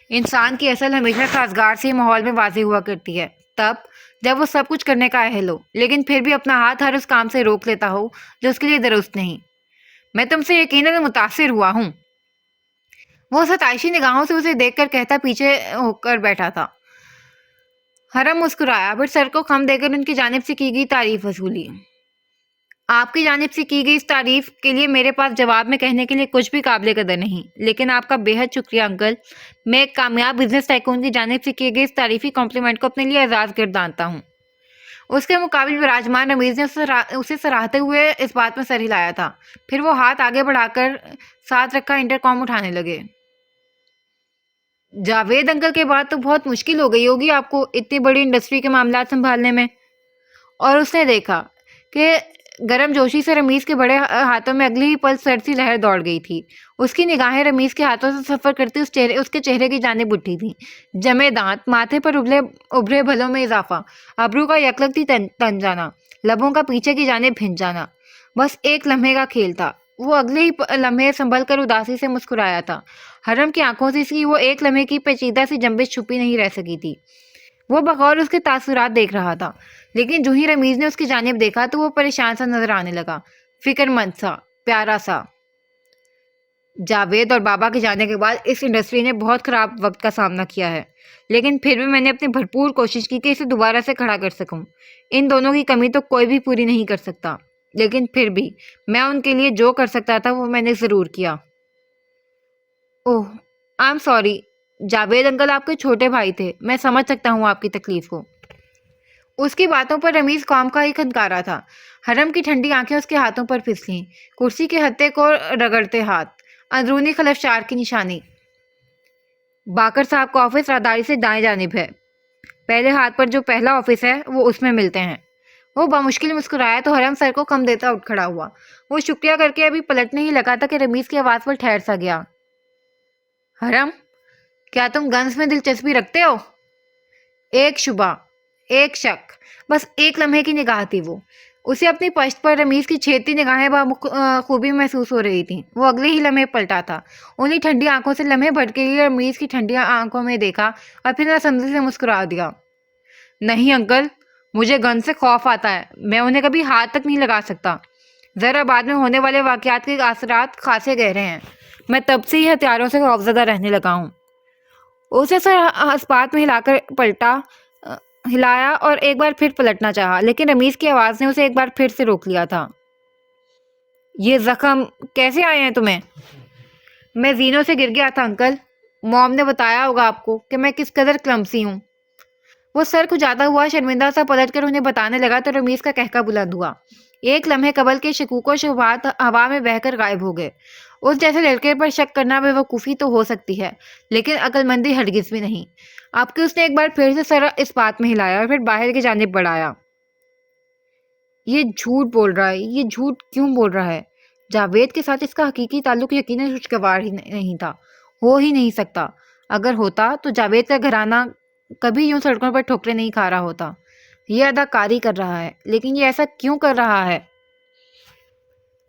انسان کی اصل ہمیشہ سازگار سے ماحول میں واضح ہوا کرتی ہے، تب جب وہ سب کچھ کرنے کا اہل ہو، لیکن پھر بھی اپنا ہاتھ ہر اس کام سے روک لیتا ہو جو اس کے لیے درست نہیں۔ میں تم سے یقیناً متاثر ہوا ہوں۔ وہ ستائشی نگاہوں سے اسے دیکھ کر کہتا پیچھے ہو کر بیٹھا تھا۔ حرم مسکرایا، پھر سر کو خم دے کر ان کی جانب سے کی گئی تعریف وصولی۔ آپ کی جانب سے کی گئی اس تعریف کے لیے میرے پاس جواب میں کہنے کے لیے کچھ بھی قابل قدر نہیں، لیکن آپ کا بے حد شکریہ انکل۔ میں ایک کامیاب بزنس ٹائکون کی جانب سے کیے گئے اس تعریفی کمپلیمنٹ کو اپنے لیے اعزاز گردانتا ہوں۔ اس کے مقابل براجمان رمیز نے اسے سراہتے ہوئے اس بات میں سر ہلایا تھا، پھر وہ ہاتھ آگے بڑھا کر ساتھ رکھا انٹرکام اٹھانے لگے۔ جاوید انکل کے بعد تو بہت مشکل ہو گئی ہوگی آپ کو اتنی بڑی انڈسٹری کے معاملات سنبھالنے میں۔ اور اس نے دیکھا کہ گرم جوشی سے رمیز کے بڑے ہاتھوں میں اگلی ہی پل سرسی لہر دوڑ گئی تھی۔ اس کی نگاہیں رمیز کے ہاتھوں سے سفر کرتی اس کے چہرے کی جانب اٹھی تھیں۔ جمے دانت، ماتھے پر ابھرے بھلوں میں اضافہ، ابرو کا یکلگتی تن جانا، لبوں کا پیچھے کی جانب بھنج جانا، بس ایک لمحے کا کھیل تھا۔ وہ اگلے ہی لمحے سنبھل کر اداسی سے مسکرایا تھا۔ حرم کی آنکھوں سے اس کی وہ ایک لمحے کی پیچیدہ سی جنبش چھپی نہیں رہ سکی تھی۔ وہ بغور اس کے تاثرات دیکھ رہا تھا، لیکن جو ہی رمیز نے اس کی جانب دیکھا تو وہ پریشان سا نظر آنے لگا، فکر مند سا، پیارا سا۔ جاوید اور بابا کے جانے کے بعد اس انڈسٹری نے بہت خراب وقت کا سامنا کیا ہے، لیکن پھر بھی میں نے اپنی بھرپور کوشش کی کہ اسے دوبارہ سے کھڑا کر سکوں۔ ان دونوں کی کمی تو کوئی بھی پوری نہیں کر سکتا، لیکن پھر بھی میں ان کے لیے جو کر سکتا تھا وہ میں نے ضرور کیا۔ اوہ، I'm sorry. Javed uncle آپ کے چھوٹے بھائی تھے، میں سمجھ سکتا ہوں آپ کی تکلیف کو۔ اس کی باتوں پر رمیز قوم کا ہی کھنکارا تھا۔ حرم کی ٹھنڈی آنکھیں اس کے ہاتھوں پر پھسلیں، کرسی کے ہتھے کو رگڑتے ہاتھ، اندرونی خلفشار کی نشانی۔ باقر صاحب کا آفس راداری سے دائیں جانب ہے، پہلے ہاتھ پر جو پہلا آفس ہے وہ اس میں ملتے ہیں۔ وہ بامشکل مسکرایا تو حرم سر کو کم دیتا اٹھ کھڑا ہوا۔ وہ شکریہ کر کے ابھی پلٹنے ہی لگا تھا کہ رمیز کی آواز پر ٹھہر سا گیا۔ حرم، کیا تم گنز میں دلچسپی رکھتے ہو؟ ایک شبہ، ایک شک، بس ایک لمحے کی نگاہ تھی وہ۔ اسے اپنی پشت پر رمیز کی چھیدتی نگاہیں خوبی محسوس ہو رہی تھیں۔ وہ اگلے ہی لمحے پلٹا تھا، انہی ٹھنڈی آنکھوں سے لمحے بھر کے لیے رمیز کی ٹھنڈی آنکھوں میں دیکھا اور پھر ناسمجھی سے مسکرا دیا۔ نہیں انکل، مجھے گن سے خوف آتا ہے، میں انہیں کبھی ہاتھ تک نہیں لگا سکتا۔ ذرا بعد میں ہونے والے واقعات کے اثرات خاصے گہرے ہیں، میں تب سے ہی ہتھیاروں سے خوفزدہ رہنے لگا ہوں۔ اسے سر اسپات میں ہلایا اور ایک بار پھر پلٹنا چاہا، لیکن رمیز کی آواز نے اسے ایک بار پھر سے روک لیا تھا۔ یہ زخم کیسے آئے ہیں تمہیں؟ میں زینوں سے گر گیا تھا انکل۔ موم نے بتایا ہوگا آپ کو کہ میں کس قدر کلمسی ہوں۔ وہ سر کھجاتا ہوا شرمندہ سا پلٹ کر انہیں بتانے لگا تو رمیز کا کہکا بلند ہوا۔ ایک لمحے قبل کے شکوک و شبہات ہوا میں بہہ کر غائب ہو گئے۔ اس جیسے لڑکے پر شک کرنا بے وقوفی تو ہو سکتی ہے، لیکن عقل مندی ہرگز بھی نہیں۔ اب کہ اس نے ایک بار پھر سے سر اس بات میں ہلایا اور پھر باہر کی جانب بڑھایا۔ یہ جھوٹ بول رہا ہے، یہ جھوٹ کیوں بول رہا ہے؟ جاوید کے ساتھ اس کا حقیقی تعلق یقیناً خوشگوار ہی نہیں تھا، ہو ہی نہیں سکتا۔ اگر ہوتا تو جاوید کا گھرانہ کبھی یوں سڑکوں پر ٹھوکریں نہیں کھا رہا ہوتا۔ یہ اداکاری کر رہا ہے، لیکن یہ ایسا کیوں کر رہا ہے؟